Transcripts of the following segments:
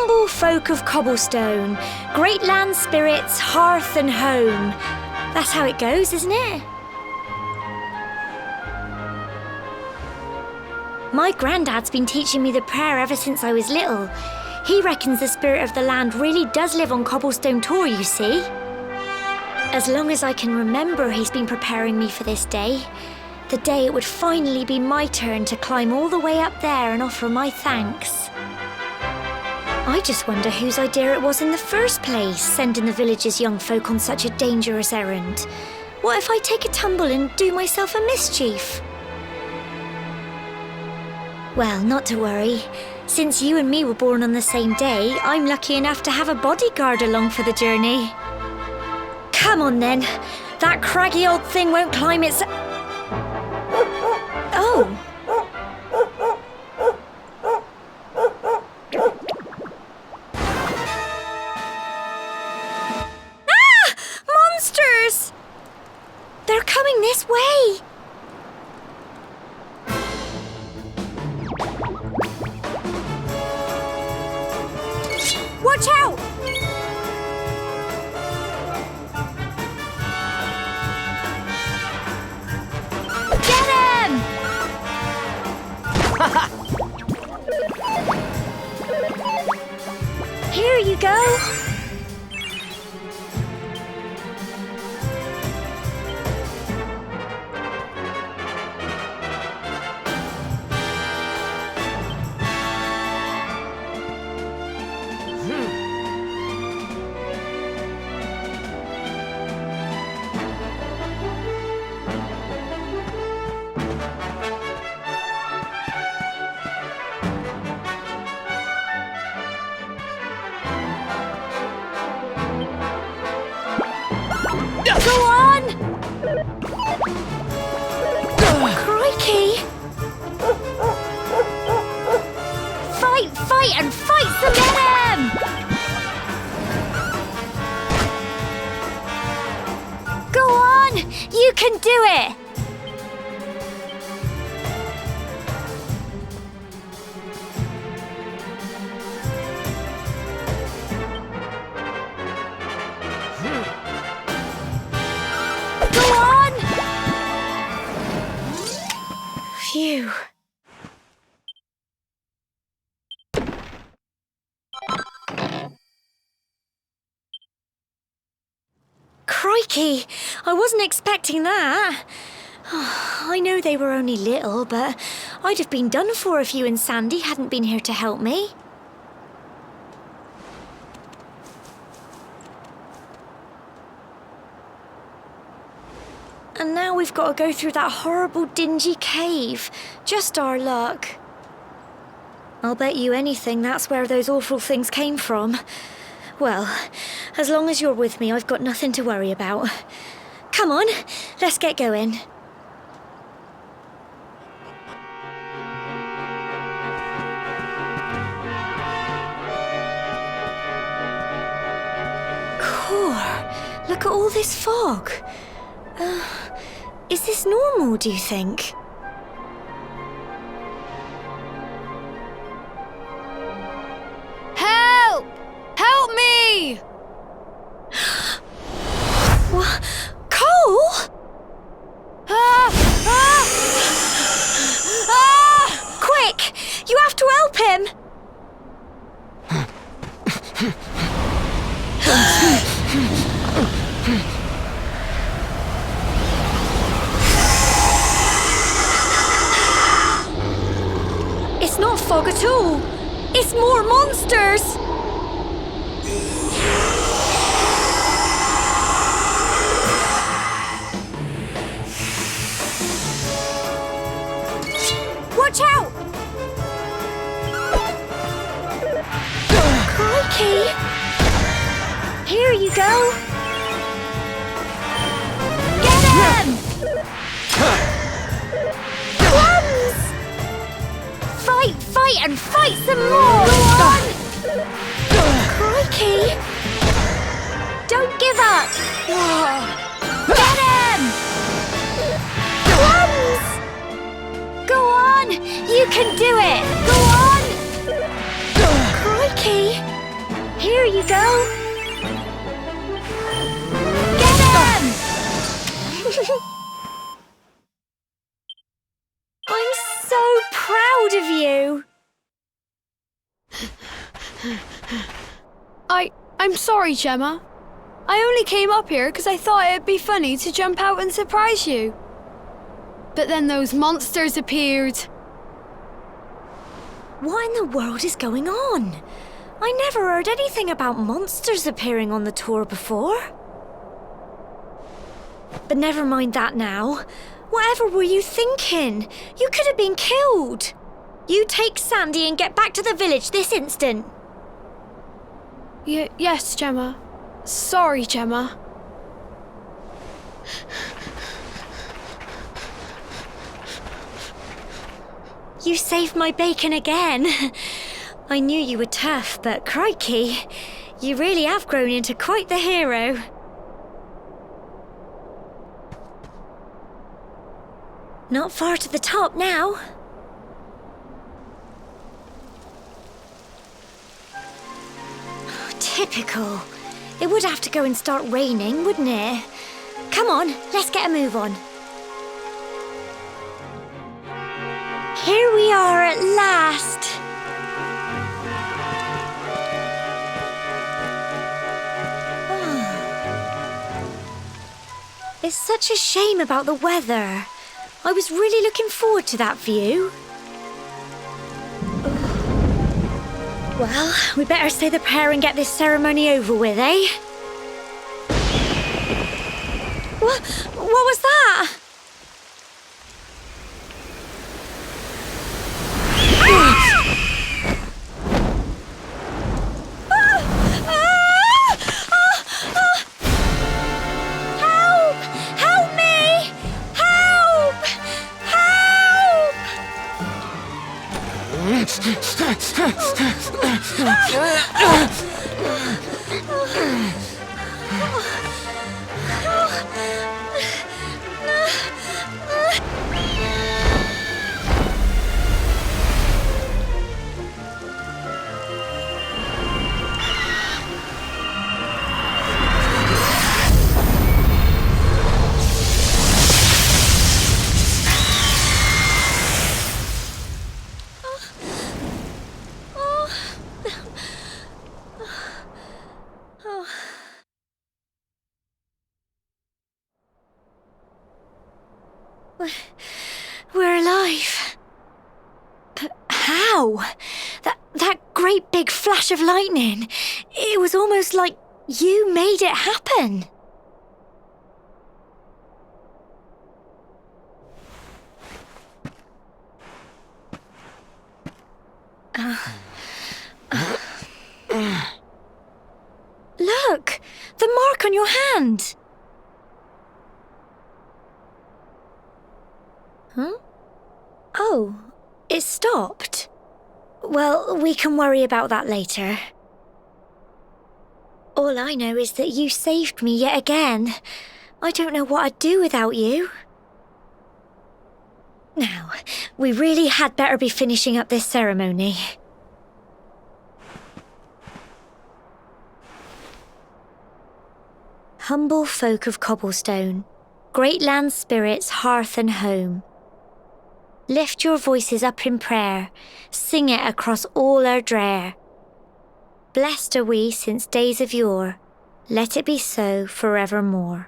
humble folk of cobblestone, great land spirits, hearth and home. That's how it goes, isn't it? My granddad's been teaching me the prayer ever since I was little. He reckons the spirit of the land really does live on Cobblestone Tor, you see. As long as I can remember, he's been preparing me for this day. The day it would finally be my turn to climb all the way up there and offer my thanks. I just wonder whose idea it was in the first place, sending the village's young folk on such a dangerous errand. What if I take a tumble and do myself a mischief? Well, not to worry. Since you and me were born on the same day, I'm lucky enough to have a bodyguard along for the journey. Come on then. That craggy old thing won't climb its... Oh! Ah! Monsters! They're coming this way! Watch out! Get him! Here you go. Go on! Crikey! Fight and fight some get him! Go on! You can do it! Phew. Crikey! I wasn't expecting that. I know they were only little, but I'd have been done for if you and Sandy hadn't been here to help me. And now we've got to go through that horrible, dingy cave. Just our luck. I'll bet you anything that's where those awful things came from. Well, as long as you're with me, I've got nothing to worry about. Come on, let's get going. Core, look at all this fog. Is this normal, do you think? Help! Help me! What? Cole? Quick! You have to help him! It's not fog at all. It's more monsters. Watch out! Crikey! Here you go. Get him! Fight and fight some more! Go on! Crikey! Don't give up! Get him! Crumbs! Go on! You can do it! Go on! Crikey! you go! Get him! I'm so proud of you! I'm sorry, Gemma. I only came up here because I thought it'd be funny to jump out and surprise you. But then those monsters appeared. What in the world is going on? I never heard anything about monsters appearing on the tour before. But never mind that now. Whatever were you thinking? You could have been killed. You take Sandy and get back to the village this instant. Yes, Gemma. Sorry, Gemma. You saved my bacon again. I knew you were tough, but crikey, you really have grown into quite the hero. Not far to the top now. Typical. It would have to go and start raining, wouldn't it? Come on, let's get a move on. Here we are at last. It's such a shame about the weather. I was really looking forward to that view. Well, we better say the prayer and get this ceremony over with, eh? What was that? We're alive. But how? That great big flash of lightning. It was almost like you made it happen. Look! The mark on your hand! Huh? Oh, it stopped. Well, we can worry about that later. All I know is that you saved me yet again. I don't know what I'd do without you. Now, we really had better be finishing up this ceremony. Humble folk of cobblestone, great land spirits, hearth and home. Lift your voices up in prayer, sing it across all Erdrea. Blessed are we since days of yore, let it be so forevermore.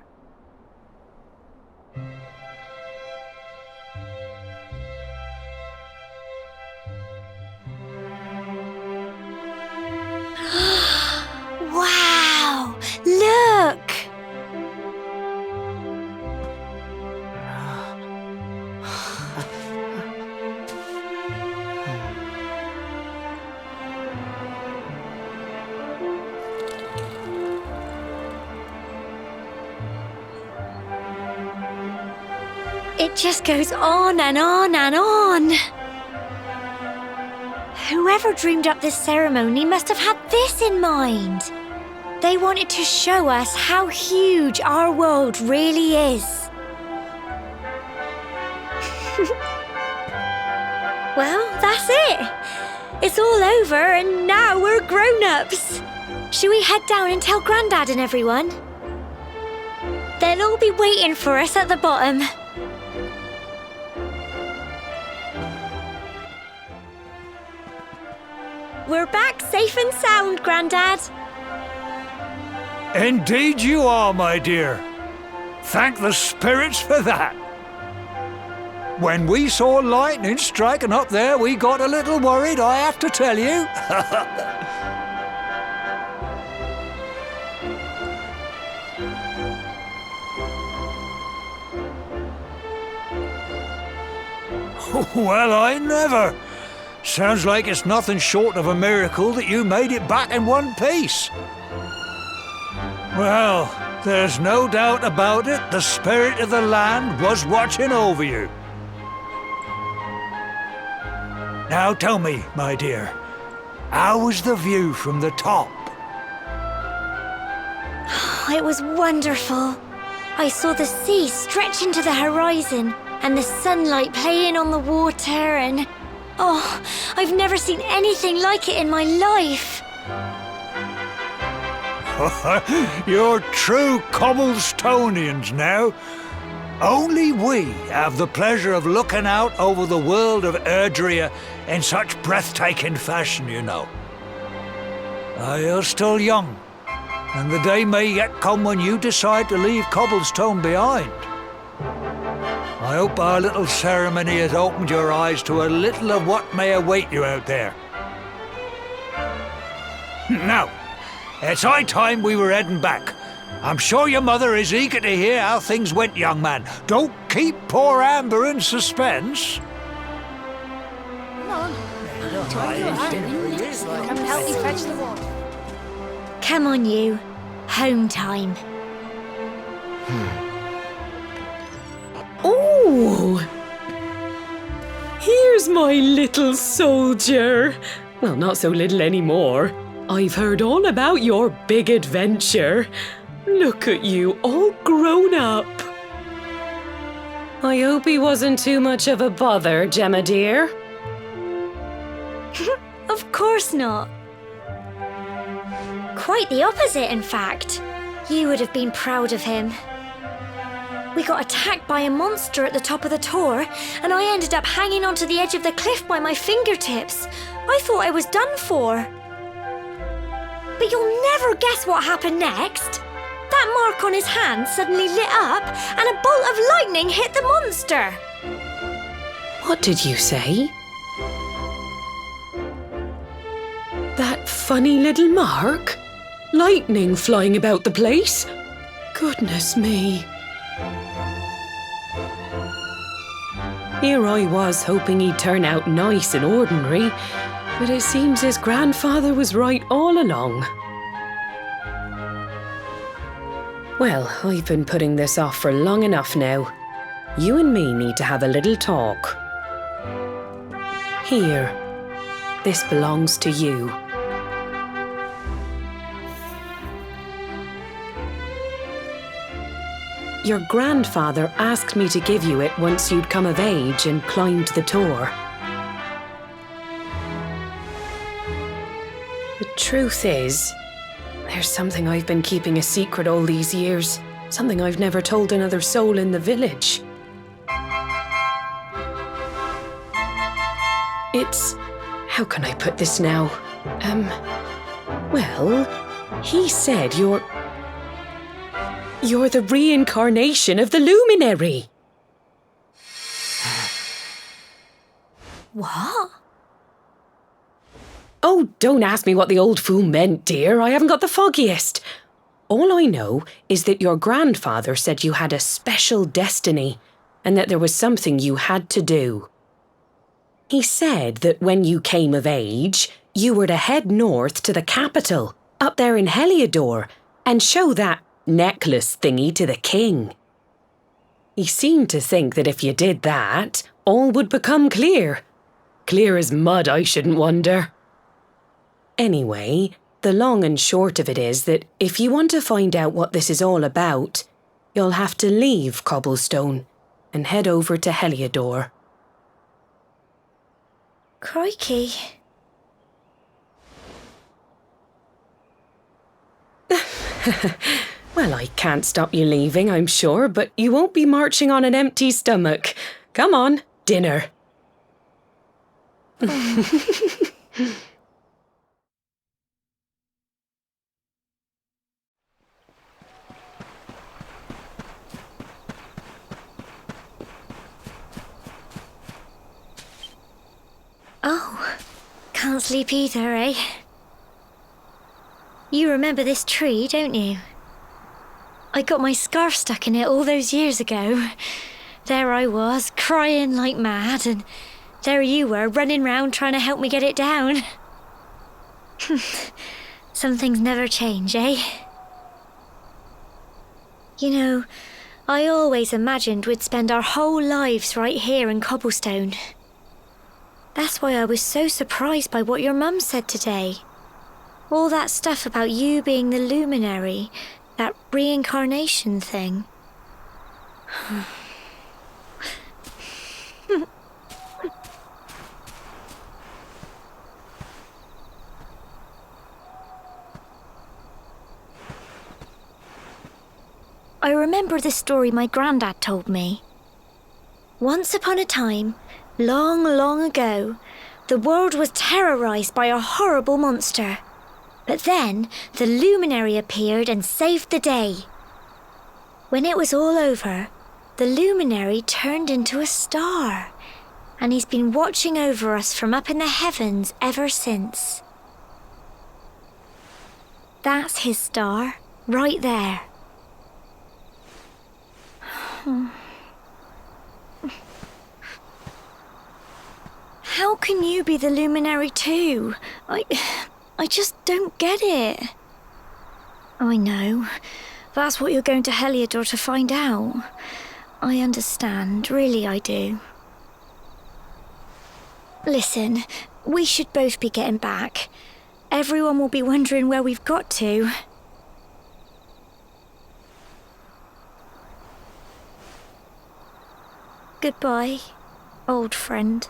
Wow! Look! It just goes on and on and on. Whoever dreamed up this ceremony must have had this in mind. They wanted to show us how huge our world really is. Well, that's it. It's all over and now we're grown-ups. Shall we head down and tell Grandad and everyone? They'll all be waiting for us at the bottom. We're back safe and sound, Grandad. Indeed you are, my dear. Thank the spirits for that. When we saw lightning striking up there, we got a little worried, I have to tell you. Well, I never. Sounds like it's nothing short of a miracle that you made it back in one piece. Well, there's no doubt about it, the spirit of the land was watching over you. Now tell me, my dear, how was the view from the top? It was wonderful. I saw the sea stretch into the horizon and the sunlight playing on the water and... Oh, I've never seen anything like it in my life. You're true Cobblestonians now. Only we have the pleasure of looking out over the world of Erdrea in such breathtaking fashion, you know. You're still young, and the day may yet come when you decide to leave Cobblestone behind. I hope our little ceremony has opened your eyes to a little of what may await you out there. Now, it's high time we were heading back. I'm sure your mother is eager to hear how things went, young man. Don't keep poor Amber in suspense. Come on, you. Home time. Oh! Here's my little soldier. Well, not so little anymore. I've heard all about your big adventure. Look at you, all grown up. I hope he wasn't too much of a bother, Gemma dear. Of course not. Quite the opposite, in fact. You would have been proud of him. We got attacked by a monster at the top of the tor, and I ended up hanging onto the edge of the cliff by my fingertips. I thought I was done for. But you'll never guess what happened next. That mark on his hand suddenly lit up, and a bolt of lightning hit the monster. What did you say? That funny little mark? Lightning flying about the place? Goodness me. Here I was hoping he'd turn out nice and ordinary, but it seems his grandfather was right all along. Well, I've been putting this off for long enough now. You and me need to have a little talk. Here, this belongs to you. Your grandfather asked me to give you it once you'd come of age and climbed the tor. The truth is, there's something I've been keeping a secret all these years. Something I've never told another soul in the village. It's... how can I put this now? Well, he said you're the reincarnation of the Luminary. What? Oh, don't ask me what the old fool meant, dear. I haven't got the foggiest. All I know is that your grandfather said you had a special destiny and that there was something you had to do. He said that when you came of age, you were to head north to the capital, up there in Heliodor, and show that necklace thingy to the king. He seemed to think that if you did that, all would become clear. Clear as mud, I shouldn't wonder. Anyway, the long and short of it is that if you want to find out what this is all about, you'll have to leave Cobblestone and head over to Heliodor. Crikey. Well, I can't stop you leaving, I'm sure, but you won't be marching on an empty stomach. Come on, dinner. Oh, can't sleep either, eh? You remember this tree, don't you? I got my scarf stuck in it all those years ago. There I was, crying like mad, and there you were, running round trying to help me get it down. Some things never change, eh? You know, I always imagined we'd spend our whole lives right here in Cobblestone. That's why I was so surprised by what your mum said today. All that stuff about you being the Luminary, that reincarnation thing. I remember the story my granddad told me. Once upon a time, long, long ago, the world was terrorized by a horrible monster. But then the Luminary appeared and saved the day. When it was all over, the Luminary turned into a star, and he's been watching over us from up in the heavens ever since. That's his star, right there. How can you be the Luminary too? I just don't get it. I know. That's what you're going to Heliodor to find out. I understand, really I do. Listen, we should both be getting back. Everyone will be wondering where we've got to. Goodbye, old friend.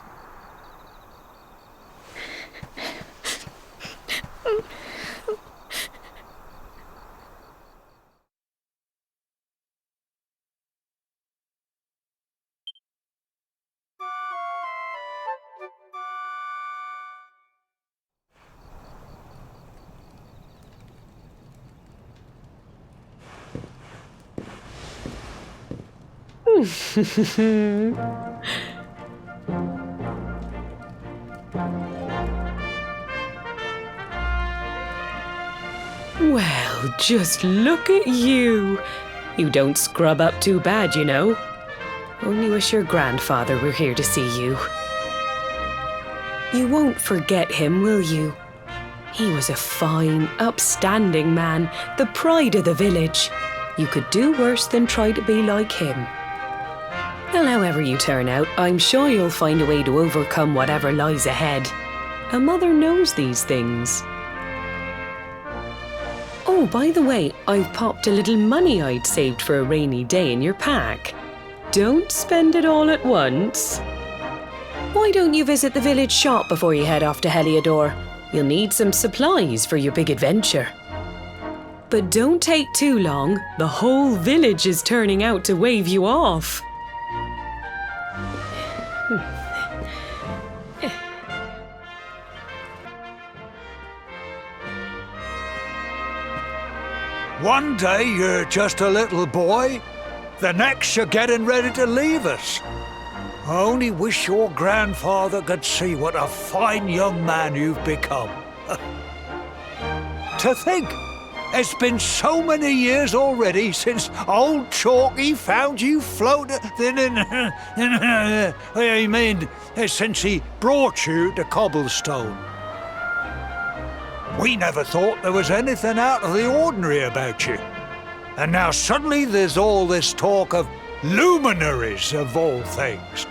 Well, just look at you. You don't scrub up too bad, you know. Only wish your grandfather were here to see you. You won't forget him, will you? He was a fine, upstanding man, the pride of the village. You could do worse than try to be like him. Well, however you turn out, I'm sure you'll find a way to overcome whatever lies ahead. A mother knows these things. Oh, by the way, I've popped a little money I'd saved for a rainy day in your pack. Don't spend it all at once. Why don't you visit the village shop before you head off to Heliodor? You'll need some supplies for your big adventure. But don't take too long. The whole village is turning out to wave you off. One day you're just a little boy, the next you're getting ready to leave us. I only wish your grandfather could see what a fine young man you've become. To think, it's been so many years already since old Chalky found you floating. I mean, since he brought you to Cobblestone. We never thought there was anything out of the ordinary about you. And now suddenly there's all this talk of luminaries of all things.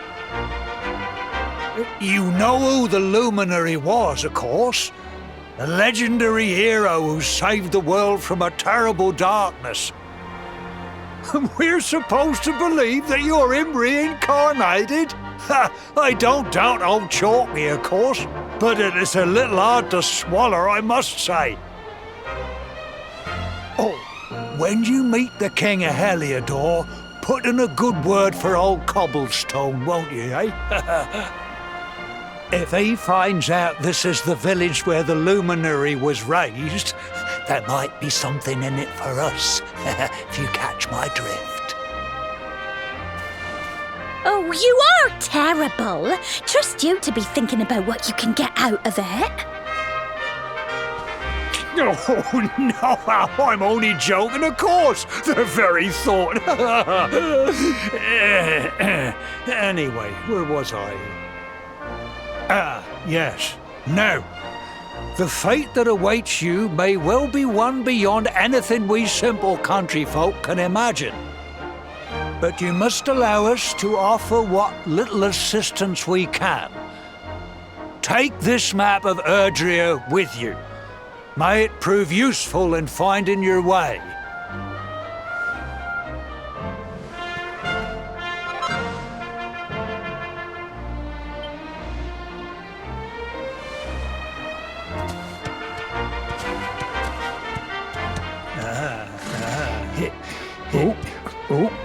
You know who the Luminary was, of course. A legendary hero who saved the world from a terrible darkness. We're supposed to believe that you're him reincarnated? I don't doubt old Chalky, of course, but it is a little hard to swallow, I must say. when you meet the King of Heliodor, put in a good word for old Cobblestone, won't you, eh? If he finds out this is the village where the Luminary was raised, there might be something in it for us, if you catch my drift. Oh, you are terrible. Trust you to be thinking about what you can get out of it. Oh, no, I'm only joking, of course. The very thought. Anyway, where was I? Yes. Now, the fate that awaits you may well be one beyond anything we simple country folk can imagine. But you must allow us to offer what little assistance we can. Take this map of Erdrea with you. May it prove useful in finding your way.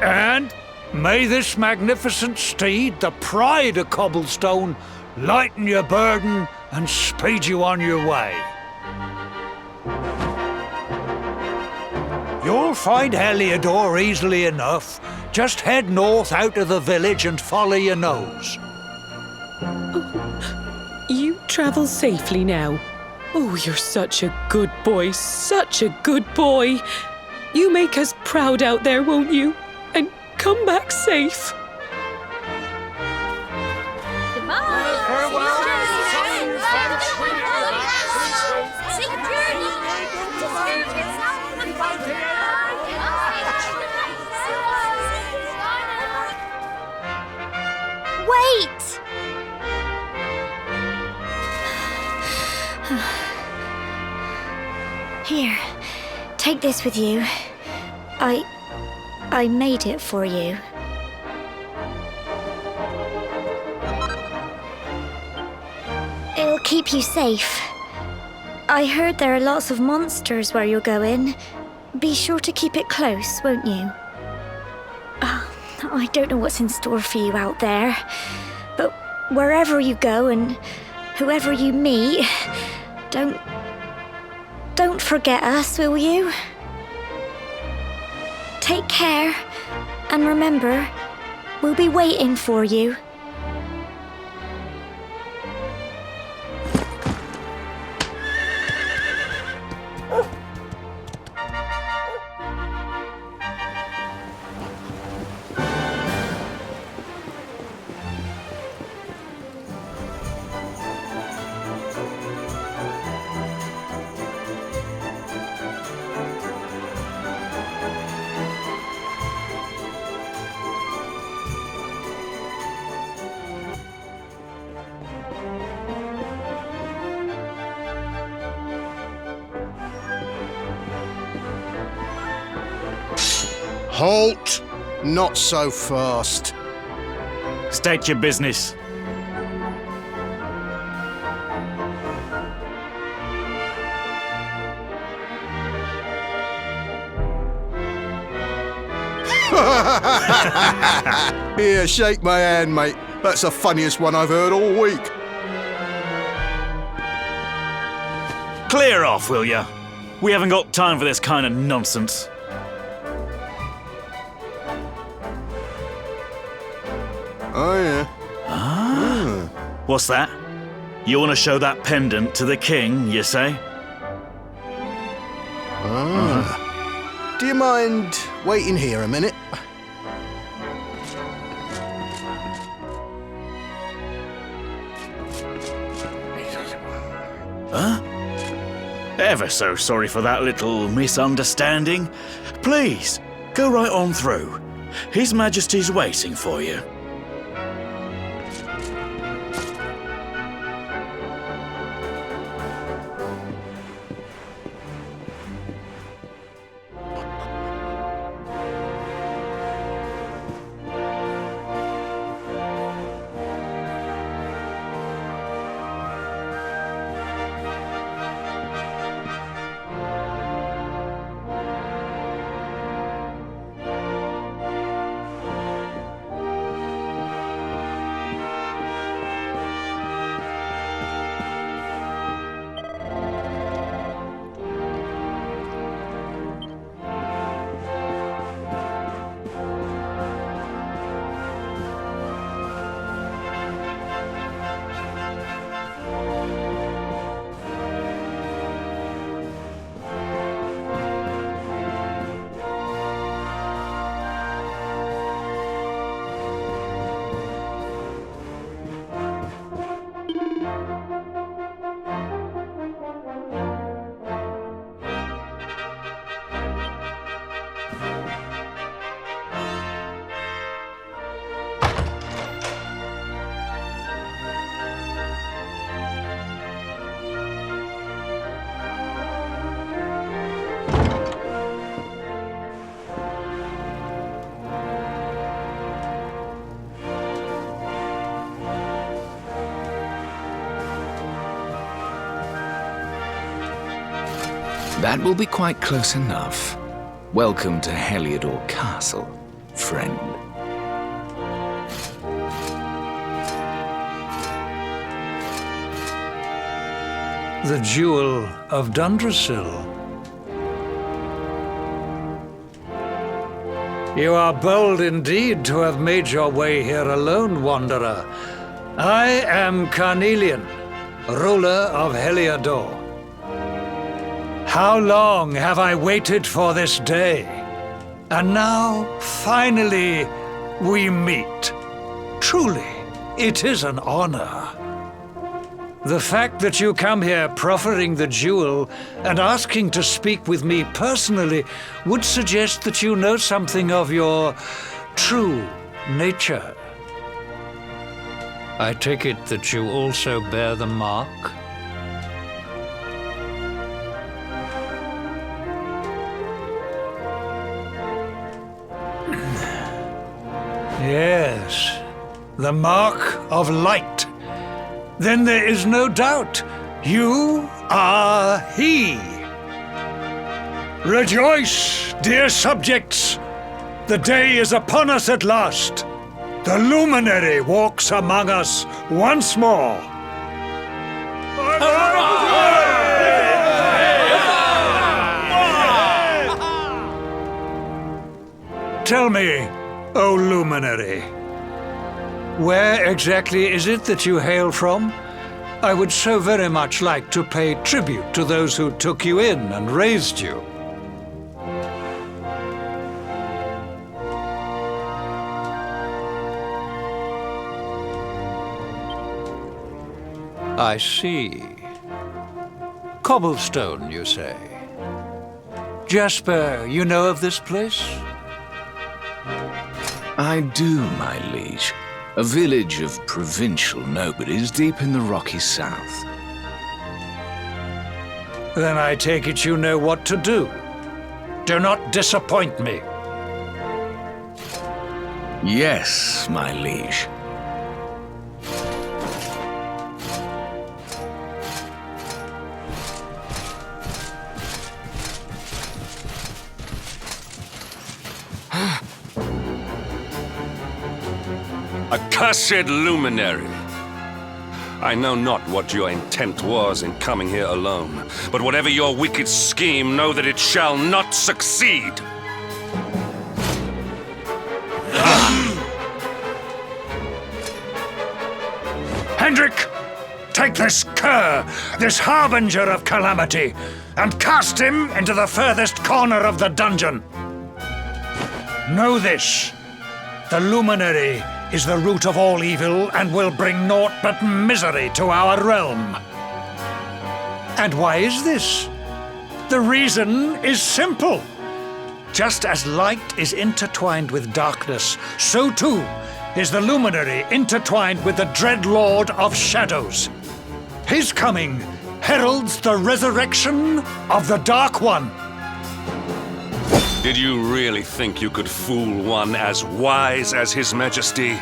And may this magnificent steed, the pride of Cobblestone, lighten your burden and speed you on your way. You'll find Heliodor easily enough. Just head north out of the village and follow your nose. You travel safely now. Oh, you're such a good boy, such a good boy. You make us proud out there, won't you? And come back safe. Wait! Here, take this with you. I made it for you. It'll keep you safe. I heard there are lots of monsters where you're going. Be sure to keep it close, won't you? I don't know what's in store for you out there, but wherever you go and whoever you meet, don't forget us, will you? Take care, and remember, we'll be waiting for you. Halt! Not so fast. State your business. Here, shake my hand, mate. That's the funniest one I've heard all week. Clear off, will ya? We haven't got time for this kind of nonsense. Oh, yeah. What's that? You want to show that pendant to the king, you say? Do you mind waiting here a minute? Huh? Ever so sorry for that little misunderstanding. Please, go right on through. His Majesty's waiting for you. That will be quite close enough. Welcome to Heliodor Castle, friend. The Jewel of Dundrasil. You are bold indeed to have made your way here alone, Wanderer. I am Carnelian, ruler of Heliodor. How long have I waited for this day? And now, finally, we meet. Truly, it is an honor. The fact that you come here proffering the jewel and asking to speak with me personally would suggest that you know something of your true nature. I take it that you also bear the mark? Yes, the mark of light. Then there is no doubt, you are he. Rejoice, dear subjects! The day is upon us at last. The Luminary walks among us once more. Tell me, O Luminary, where exactly is it that you hail from? I would so very much like to pay tribute to those who took you in and raised you. I see. Cobblestone, you say? Jasper, you know of this place? I do, my liege. A village of provincial nobodies deep in the rocky south. Then I take it you know what to do. Do not disappoint me. Yes, my liege. Accursed Luminary! I know not what your intent was in coming here alone, but whatever your wicked scheme, know that it shall not succeed! Hendrik! Take this cur, this harbinger of calamity, and cast him into the furthest corner of the dungeon. Know this, the Luminary is the root of all evil and will bring naught but misery to our realm. And why is this? The reason is simple. Just as light is intertwined with darkness, so too is the Luminary intertwined with the dread Lord of Shadows. His coming heralds the resurrection of the Dark One. Did you really think you could fool one as wise as His Majesty?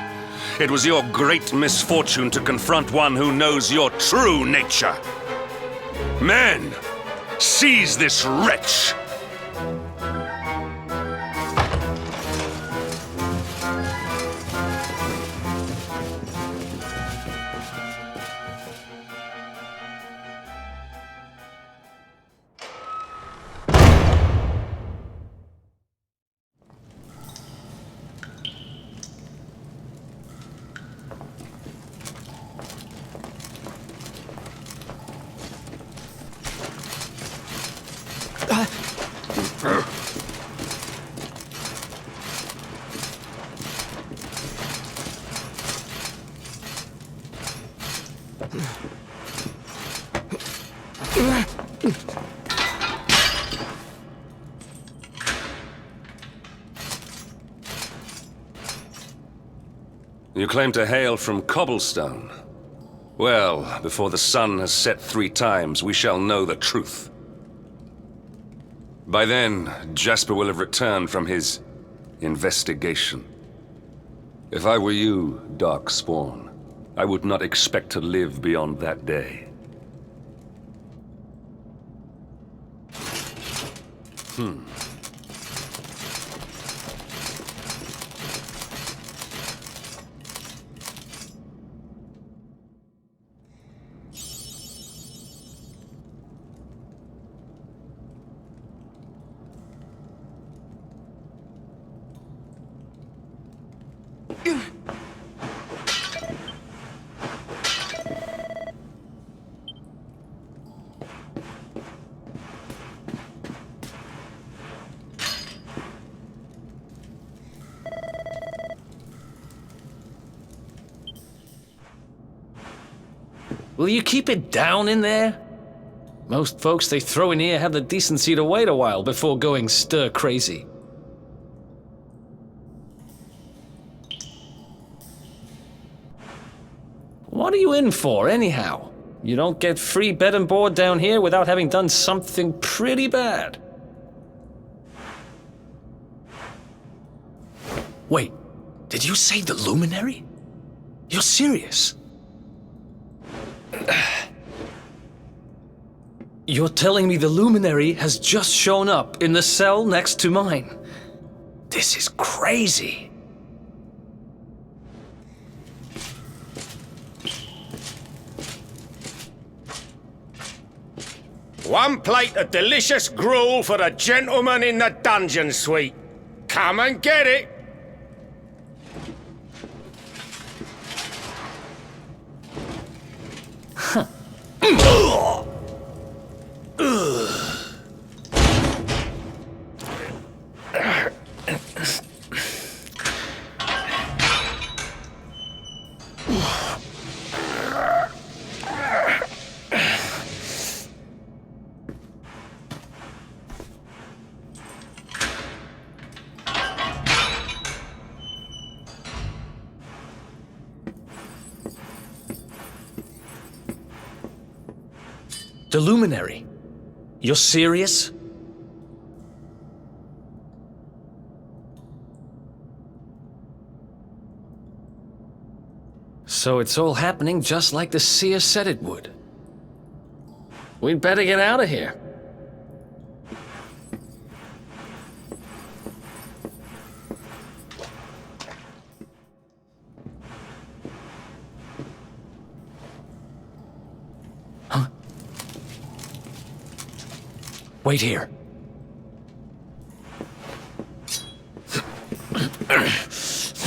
It was your great misfortune to confront one who knows your true nature. Men, seize this wretch! You claim to hail from Cobblestone. Well, before the sun has set 3 times, we shall know the truth. By then, Jasper will have returned from his investigation. If I were you, Darkspawn, I would not expect to live beyond that day. Will you keep it down in there? Most folks they throw in here have the decency to wait a while before going stir crazy. What are you in for, anyhow? You don't get free bed and board down here without having done something pretty bad. Wait, did you say the Luminary? You're serious? You're telling me the Luminary has just shown up in the cell next to mine? This is crazy. One plate of delicious gruel for the gentleman in the dungeon suite. Come and get it. The Luminary? You're serious? So it's all happening just like the seer said it would. We'd better get out of here. Wait here.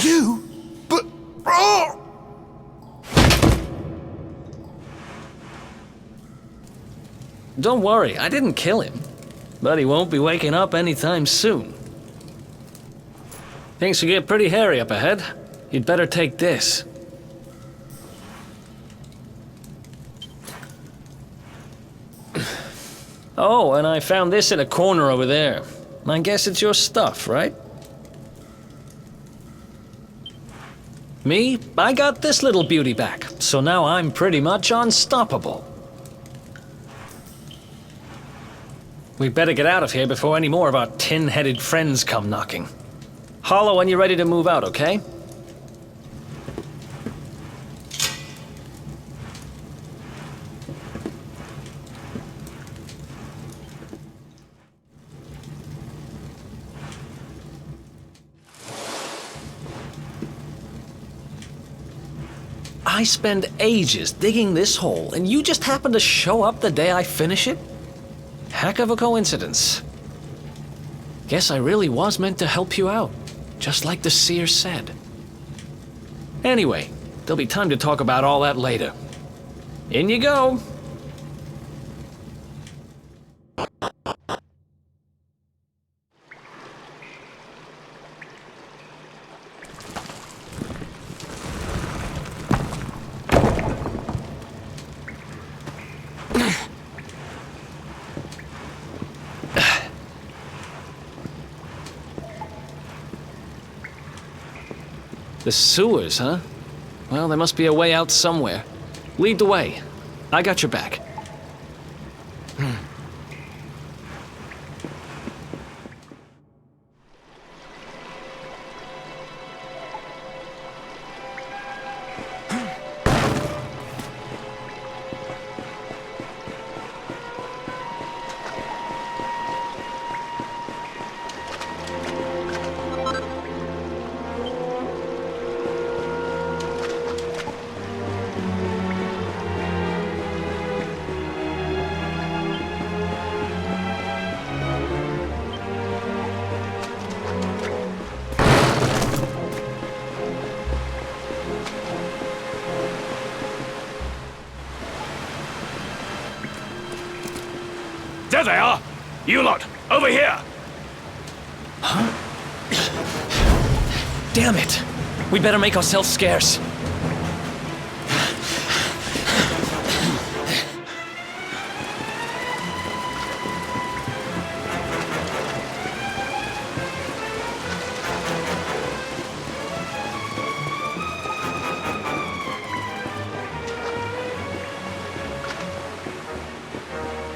You? But... Oh! Don't worry, I didn't kill him. But he won't be waking up anytime soon. Things will get pretty hairy up ahead. You'd better take this. Oh, and I found this in a corner over there. I guess it's your stuff, right? Me? I got this little beauty back, so now I'm pretty much unstoppable. We better get out of here before any more of our tin-headed friends come knocking. Holler when you're ready to move out, okay? I spend ages digging this hole, and you just happen to show up the day I finish it? Heck of a coincidence. Guess I really was meant to help you out, just like the seer said. Anyway, there'll be time to talk about all that later. In you go. The sewers, huh? Well, there must be a way out somewhere. Lead the way. I got your back. There they are! You lot, over here! Damn it! We better make ourselves scarce.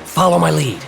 Follow my lead.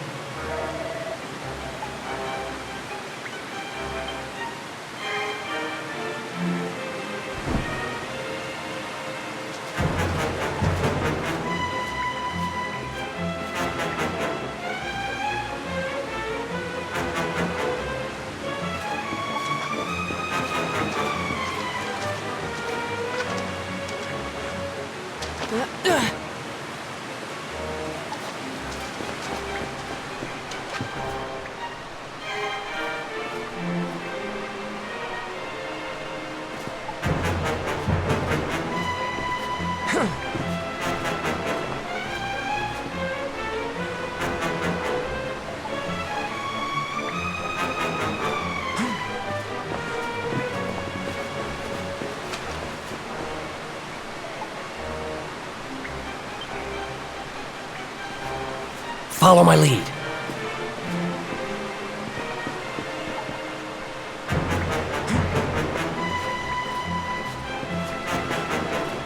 Follow my lead.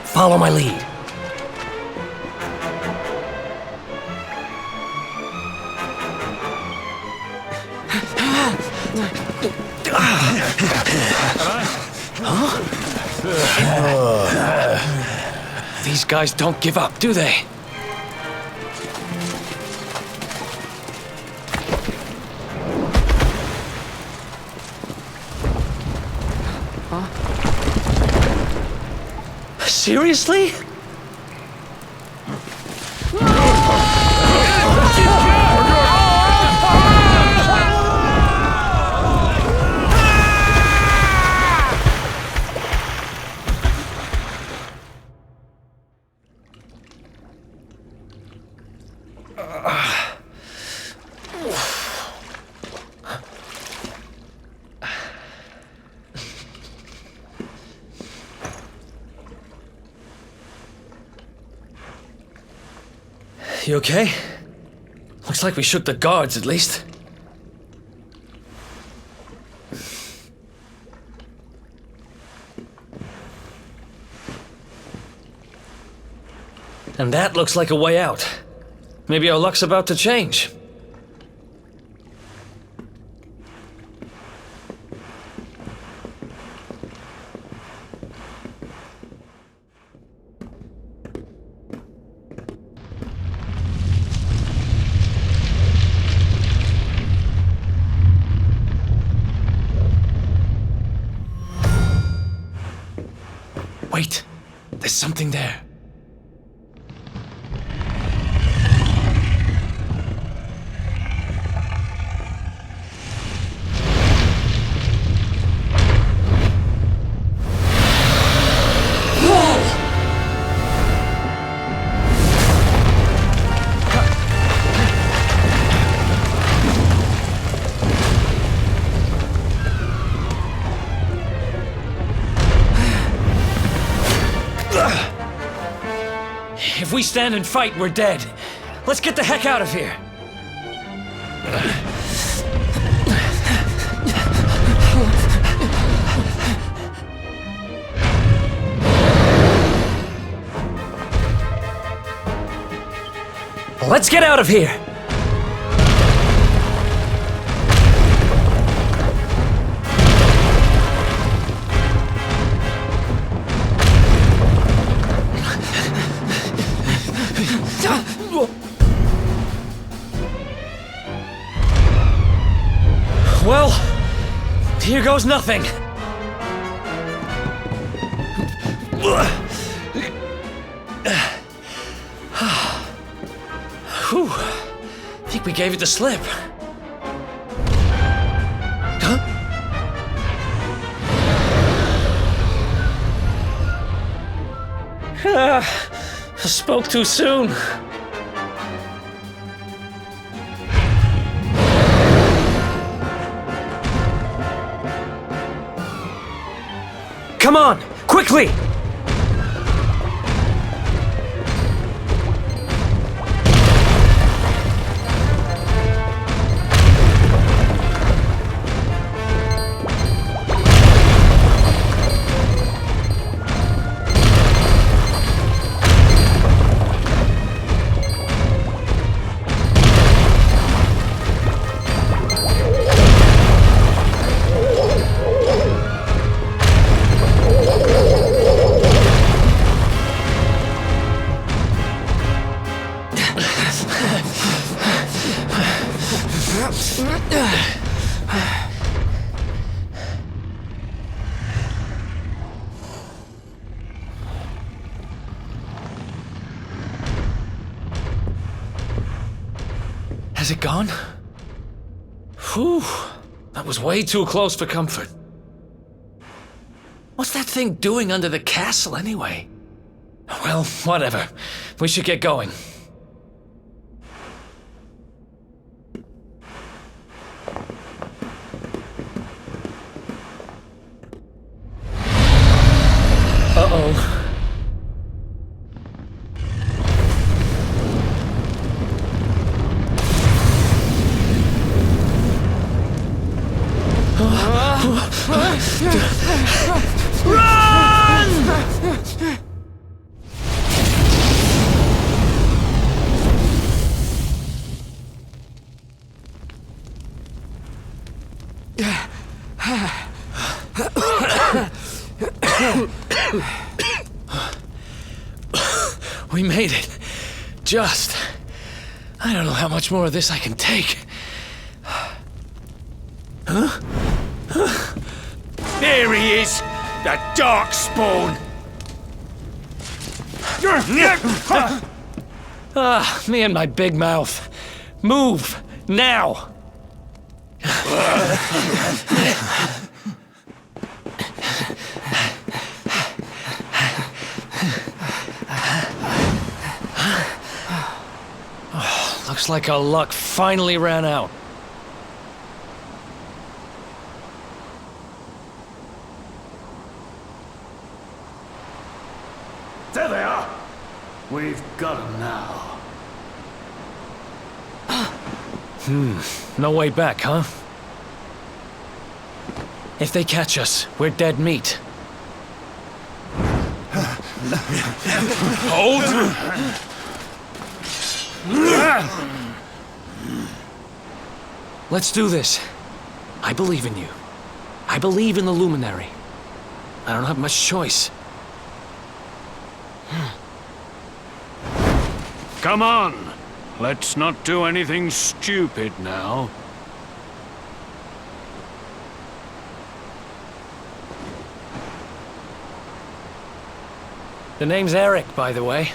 Follow my lead. These guys don't give up, do they? Seriously? You okay? Looks like we shook the guards, at least. And that looks like a way out. Maybe our luck's about to change. Wait, there's something there. If we stand and fight, we're dead. Let's get the heck out of here. Let's get out of here. Well, here goes nothing. Whew. I think we gave it the slip. Huh? I spoke too soon. Come on, quickly! Has it gone? Whew, that was way too close for comfort. What's that thing doing under the castle anyway? Well, whatever. We should get going. Uh-oh. We made it. Just. I don't know how much more of this I can take. Huh? There he is! The dark spawn! Me and my big mouth. Move! Now! Looks like our luck finally ran out. There they are! We've got them now. No way back, huh? If they catch us, we're dead meat. Hold! Let's do this. I believe in you. I believe in the Luminary. I don't have much choice. Come on. Let's not do anything stupid now. The name's Eric, by the way.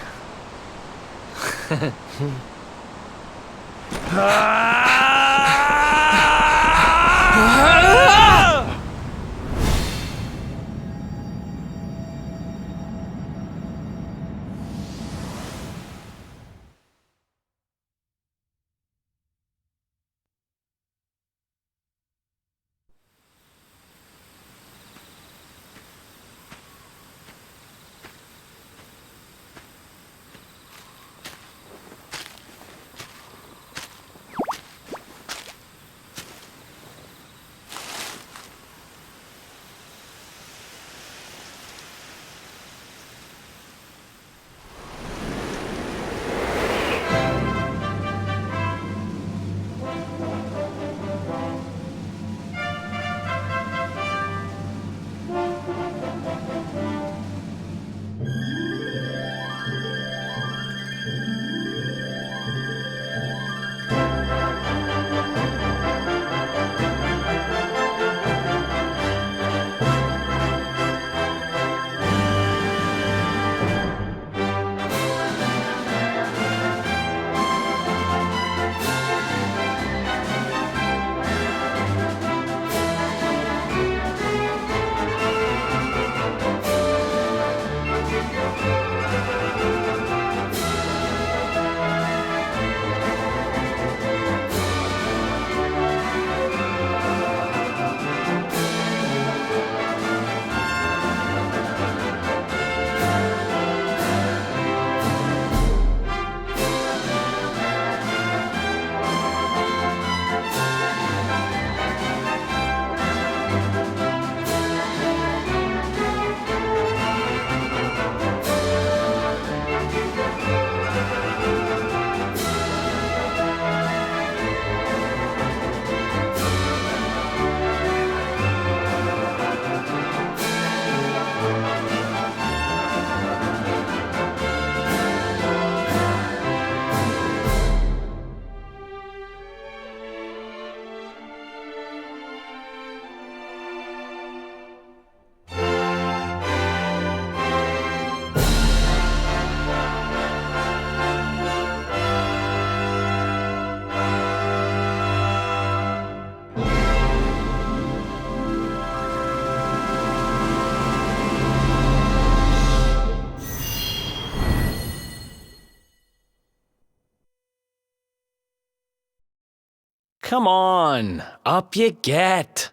Come on, up you get.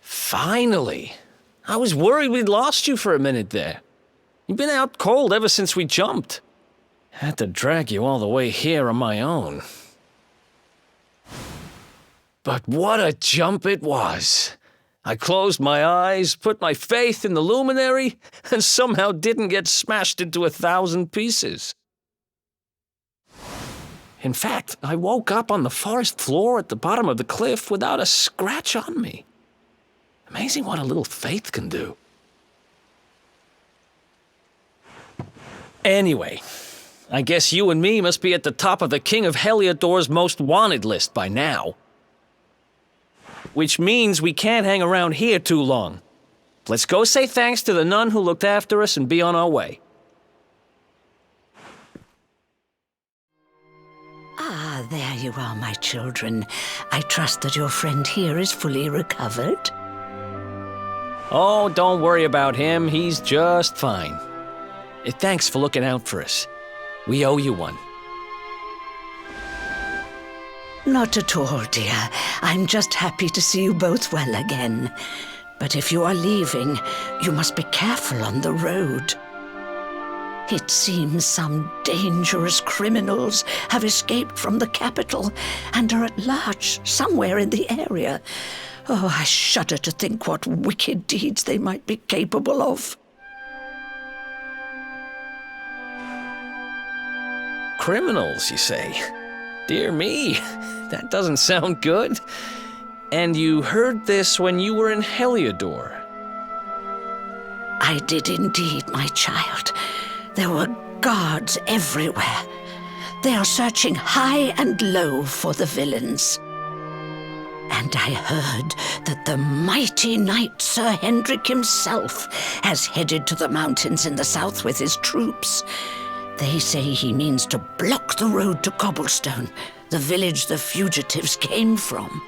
Finally! I was worried we'd lost you for a minute there. You've been out cold ever since we jumped. Had to drag you all the way here on my own. But what a jump it was! I closed my eyes, put my faith in the Luminary, and somehow didn't get smashed into 1,000 pieces. In fact, I woke up on the forest floor at the bottom of the cliff without a scratch on me. Amazing what a little faith can do. Anyway, I guess you and me must be at the top of the King of Heliodor's most wanted list by now. Which means we can't hang around here too long. Let's go say thanks to the nun who looked after us and be on our way. Ah, there you are, my children. I trust that your friend here is fully recovered. Oh, don't worry about him. He's just fine. Thanks for looking out for us. We owe you one. Not at all, dear. I'm just happy to see you both well again. But if you are leaving, you must be careful on the road. It seems some dangerous criminals have escaped from the capital and are at large somewhere in the area. Oh, I shudder to think what wicked deeds they might be capable of. Criminals, you say? Dear me, that doesn't sound good. And you heard this when you were in Heliodor? I did indeed, my child. There were guards everywhere. They are searching high and low for the villains. And I heard that the mighty knight Sir Hendrik himself has headed to the mountains in the south with his troops. They say he means to block the road to Cobblestone, the village the fugitives came from.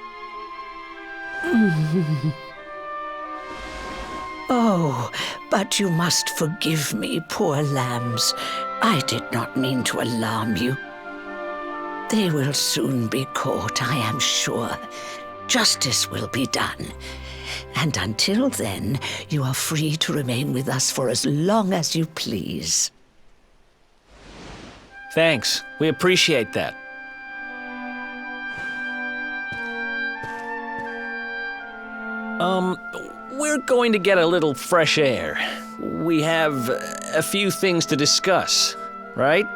Oh, but you must forgive me, poor lambs. I did not mean to alarm you. They will soon be caught, I am sure. Justice will be done. And until then, you are free to remain with us for as long as you please. Thanks. We appreciate that. We're going to get a little fresh air. We have a few things to discuss, right?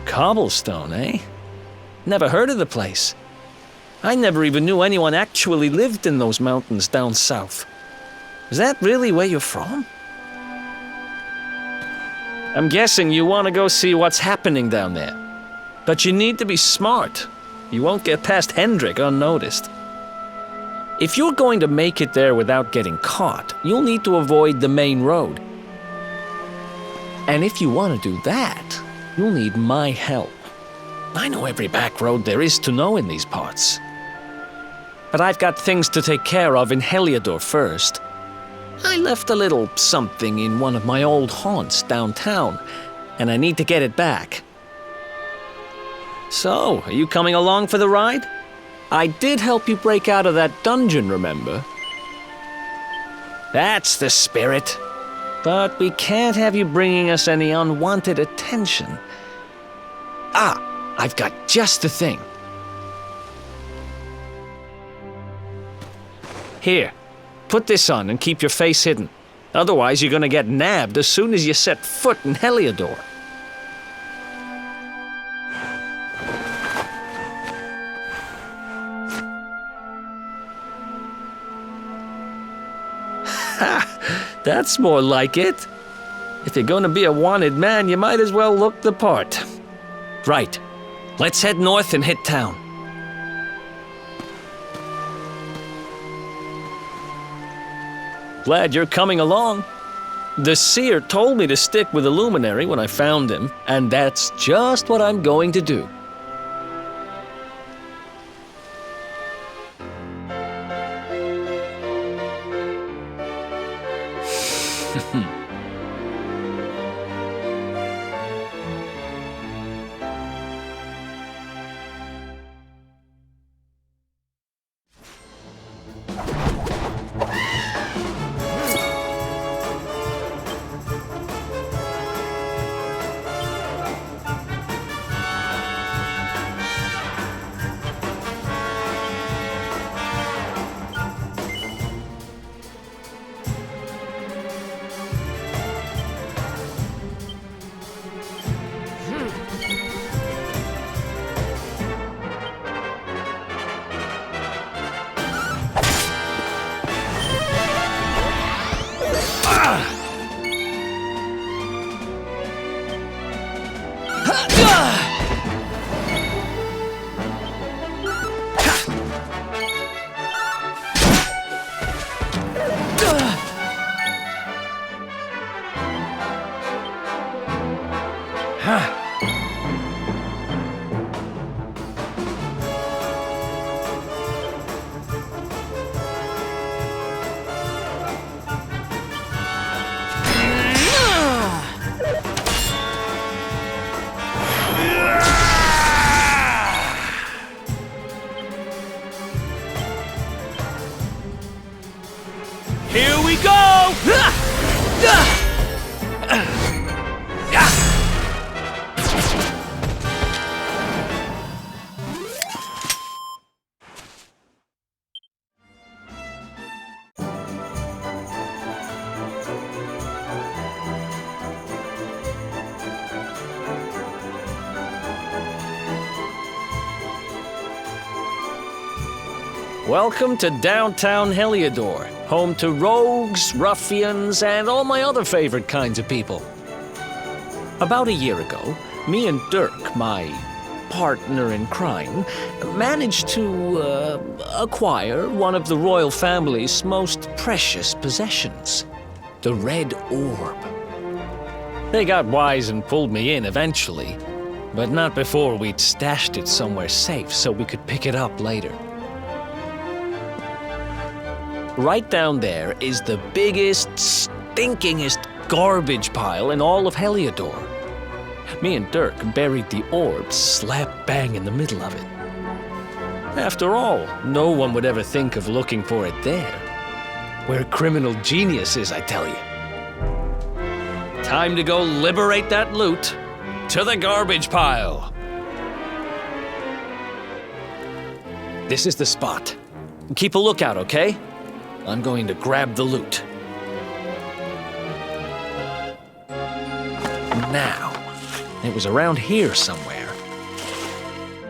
Cobblestone, eh? Never heard of the place. I never even knew anyone actually lived in those mountains down south. Is that really where you're from? I'm guessing you want to go see what's happening down there. But you need to be smart. You won't get past Hendrik unnoticed. If you're going to make it there without getting caught, you'll need to avoid the main road. And if you want to do that, you'll need my help. I know every back road there is to know in these parts. But I've got things to take care of in Heliodor first. I left a little something in one of my old haunts downtown, and I need to get it back. So, are you coming along for the ride? I did help you break out of that dungeon, remember? That's the spirit. But we can't have you bringing us any unwanted attention. Ah, I've got just the thing. Here, put this on and keep your face hidden. Otherwise, you're gonna get nabbed as soon as you set foot in Heliodor. Ha! That's more like it. If you're gonna be a wanted man, you might as well look the part. Right. Let's head north and hit town. Glad you're coming along. The seer told me to stick with the Luminary when I found him, and that's just what I'm going to do. Here we go! Welcome to downtown Heliodor, home to rogues, ruffians, and all my other favorite kinds of people. About a year ago, me and Dirk, my partner in crime, managed to acquire one of the royal family's most precious possessions, the Red Orb. They got wise and pulled me in eventually, but not before we'd stashed it somewhere safe so we could pick it up later. Right down there is the biggest, stinkingest garbage pile in all of Heliodor. Me and Dirk buried the orb slap bang in the middle of it. After all, no one would ever think of looking for it there. We're criminal geniuses, I tell you. Time to go liberate that loot. To the garbage pile! This is the spot. Keep a lookout, okay? I'm going to grab the loot. Now, it was around here somewhere.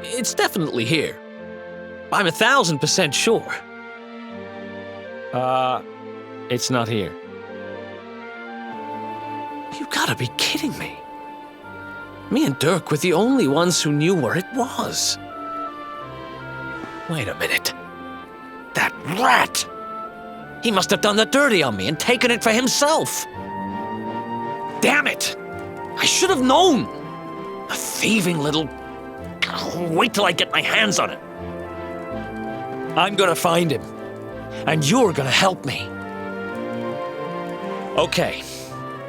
It's definitely here. I'm 1,000% sure. It's not here. You gotta be kidding me. Me and Dirk were the only ones who knew where it was. Wait a minute. That rat! He must have done the dirty on me and taken it for himself. Damn it! I should have known! A thieving little... Wait till I get my hands on it. I'm gonna find him. And you're gonna help me. Okay.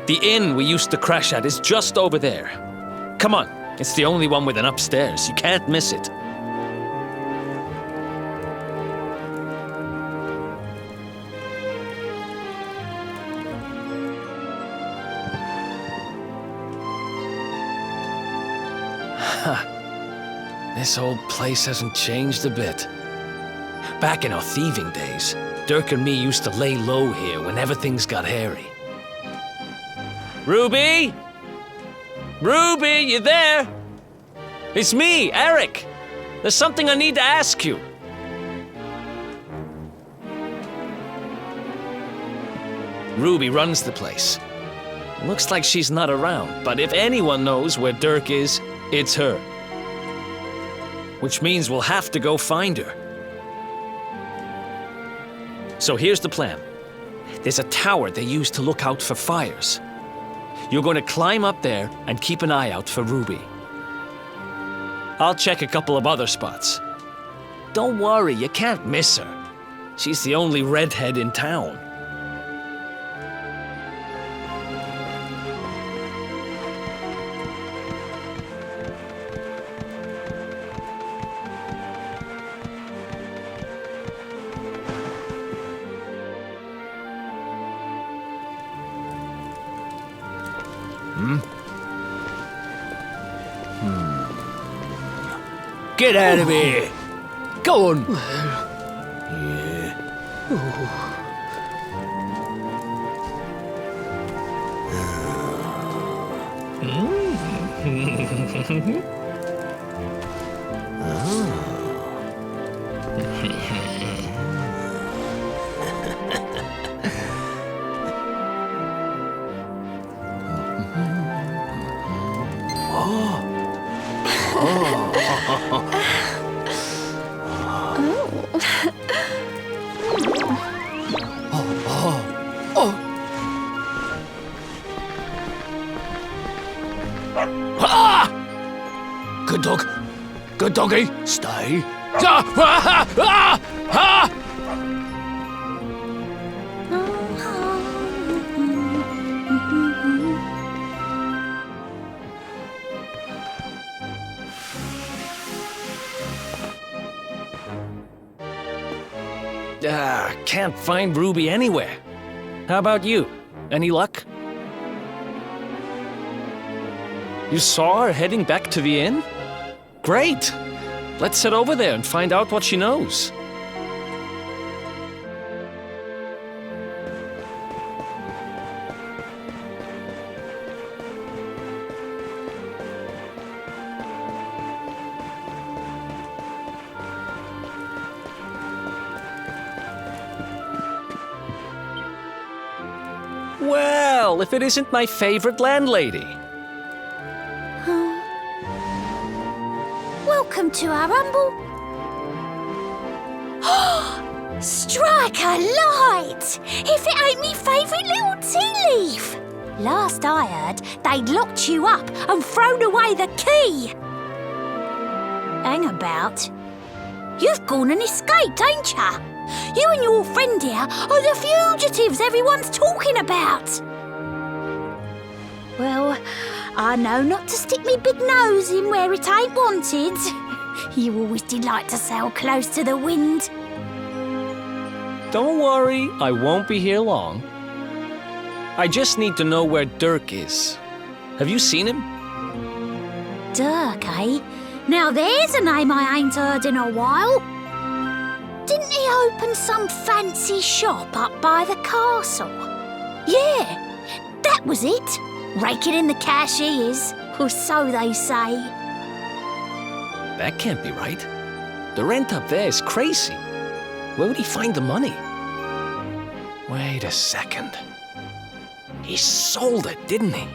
The inn we used to crash at is just over there. Come on. It's the only one with an upstairs. You can't miss it. This old place hasn't changed a bit. Back in our thieving days, Dirk and me used to lay low here whenever things got hairy. Ruby? Ruby, you there? It's me, Eric. There's something I need to ask you. Ruby runs the place. Looks like she's not around, but if anyone knows where Dirk is, it's her. Which means we'll have to go find her. So here's the plan. There's a tower they use to look out for fires. You're going to climb up there and keep an eye out for Ruby. I'll check a couple of other spots. Don't worry, you can't miss her. She's the only redhead in town. Get out of here! Go on! Good dog. Good doggy. Stay. Can't find Ruby anywhere. How about you? Any luck? You saw her heading back to the inn? Great! Let's head over there and find out what she knows. Well, if it isn't my favorite landlady. Welcome to our humble... Strike a light! If it ain't me favourite little tea leaf! Last I heard, they'd locked you up and thrown away the key! Hang about. You've gone and escaped, ain't ya? You and your friend here are the fugitives everyone's talking about! Well, I know not to stick me big nose in where it ain't wanted. You always did like to sail close to the wind. Don't worry, I won't be here long. I just need to know where Dirk is. Have you seen him? Dirk, eh? Now there's a name I ain't heard in a while. Didn't he open some fancy shop up by the castle? Yeah, that was it. Raking in the cash he is, or so they say. That can't be right. The rent up there is crazy. Where would he find the money? Wait a second. He sold it, didn't he?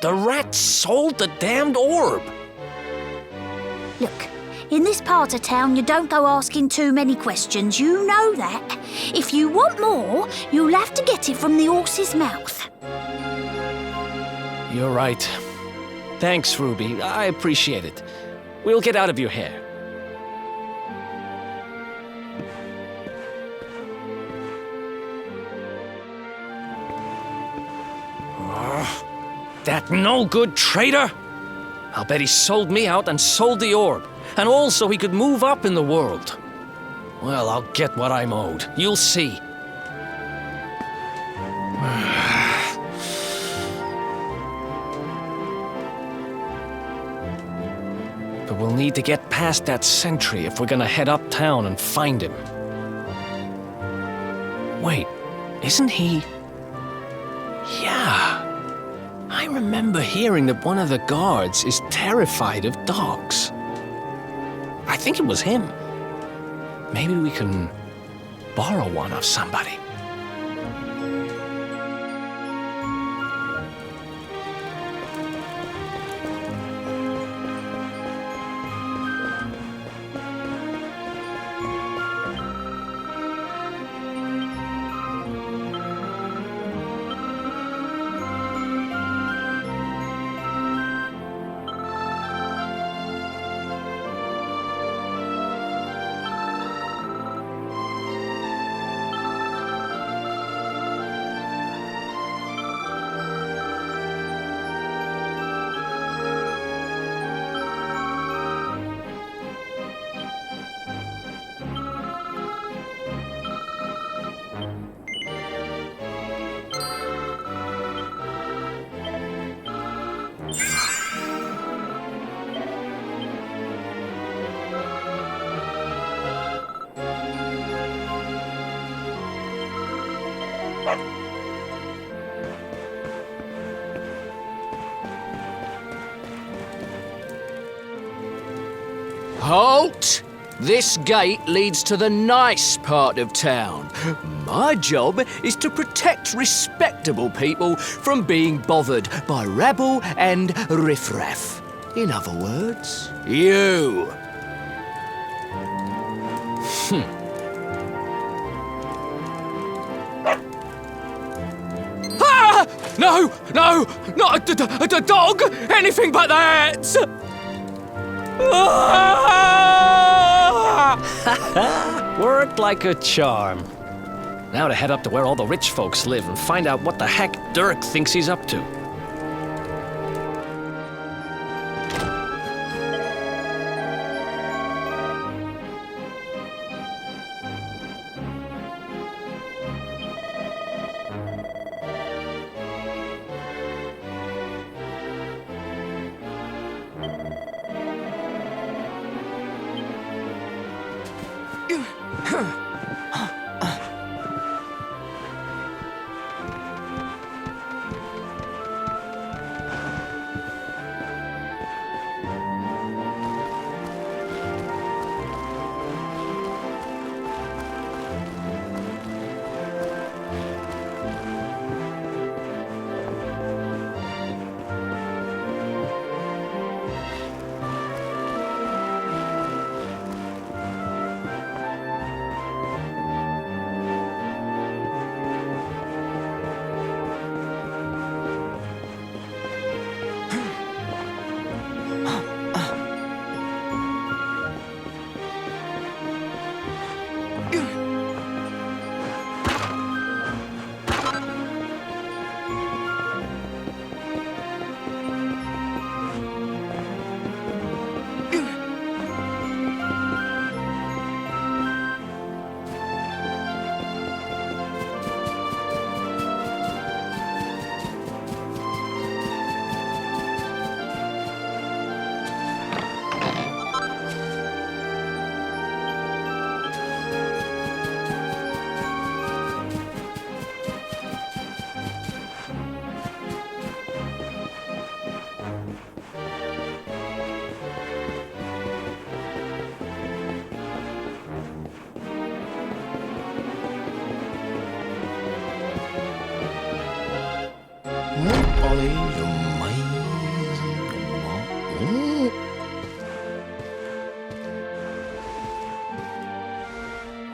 The rat sold the damned orb. Look, in this part of town, you don't go asking too many questions. You know that. If you want more, you'll have to get it from the horse's mouth. You're right. Thanks, Ruby. I appreciate it. We'll get out of your hair. That no-good traitor! I'll bet he sold me out and sold the orb. And also he could move up in the world. Well, I'll get what I'm owed. You'll see. But we'll need to get past that sentry if we're gonna head uptown and find him. Wait, isn't he... Yeah. I remember hearing that one of the guards is terrified of dogs. I think it was him. Maybe we can borrow one of somebody. Halt! This gate leads to the nice part of town. My job is to protect respectable people from being bothered by rabble and riffraff. In other words, you. Ah! No! No! Not a dog! Anything but that! Worked like a charm. Now to head up to where all the rich folks live and find out what the heck Dirk thinks he's up to.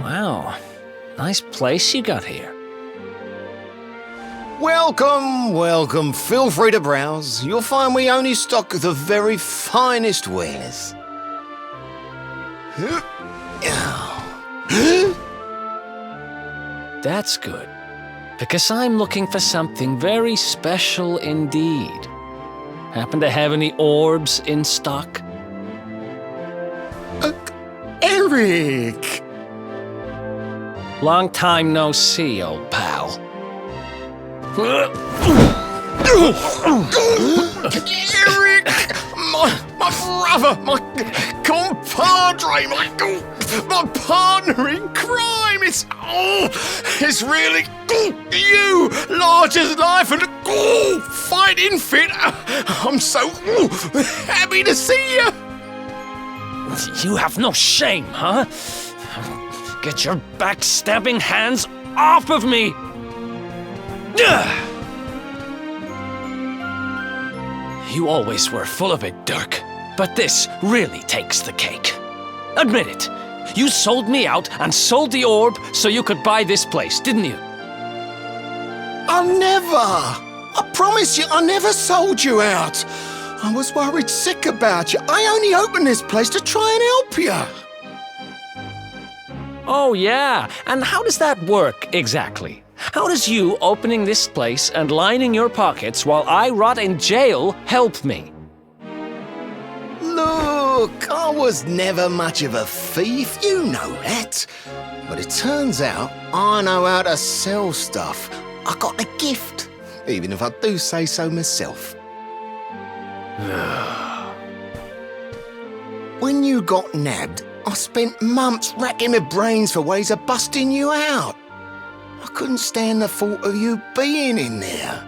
Wow, nice place you got here. Welcome, welcome. Feel free to browse. You'll find we only stock the very finest wares. That's good, because I'm looking for something very special indeed. Happen to have any orbs in stock? Eric! Long time no see, old pal. Eric! My brother, my compadre, my partner in crime! It's really you, large as life and fighting fit. I'm so happy to see you. You have no shame, huh? Get your backstabbing hands off of me! You always were full of it, Dirk, but this really takes the cake. Admit it, you sold me out and sold the orb so you could buy this place, didn't you? I never! I promise you, I never sold you out. I was worried sick about you. I only opened this place to try and help you. Oh, yeah. And how does that work, exactly? How does you opening this place and lining your pockets while I rot in jail help me? Look, I was never much of a thief, you know that. But it turns out I know how to sell stuff. I got a gift, even if I do say so myself. When you got nabbed, I spent months racking my brains for ways of busting you out. I couldn't stand the thought of you being in there.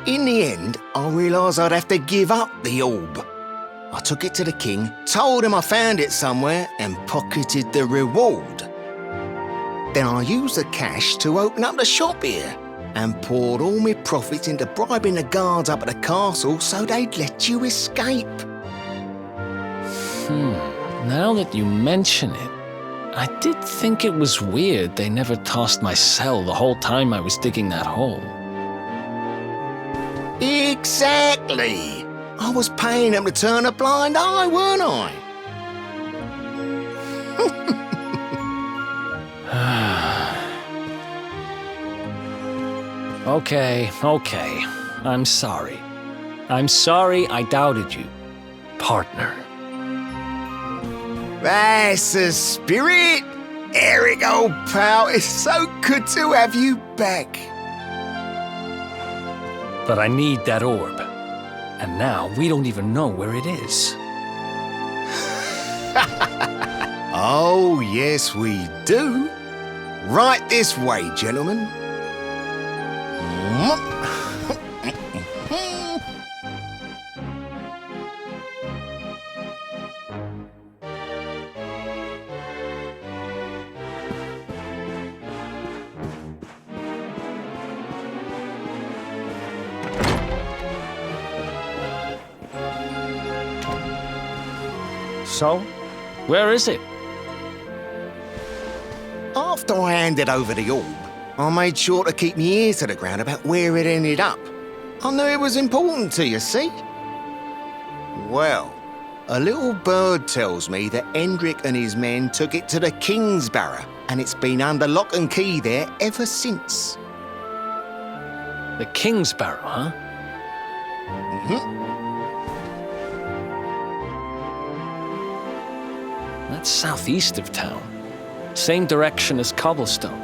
In the end, I realised I'd have to give up the orb. I took it to the king, told him I found it somewhere, and pocketed the reward. Then I used the cash to open up the shop here, and poured all my profits into bribing the guards up at the castle so they'd let you escape. Now that you mention it, I did think it was weird they never tossed my cell the whole time I was digging that hole. Exactly! I was paying them to turn a blind eye, weren't I? Okay. I'm sorry. I'm sorry I doubted you, partner. That's the spirit! Eric, old pal, it's so good to have you back. But I need that orb. And now we don't even know where it is. Oh, yes, we do. Right this way, gentlemen. So, where is it? After I handed over the orb, I made sure to keep my ear to the ground about where it ended up. I knew it was important to you, see? Well, a little bird tells me that Hendrik and his men took it to the King's Barrow, and it's been under lock and key there ever since. The King's Barrow, huh? That's southeast of town. Same direction as Cobblestone.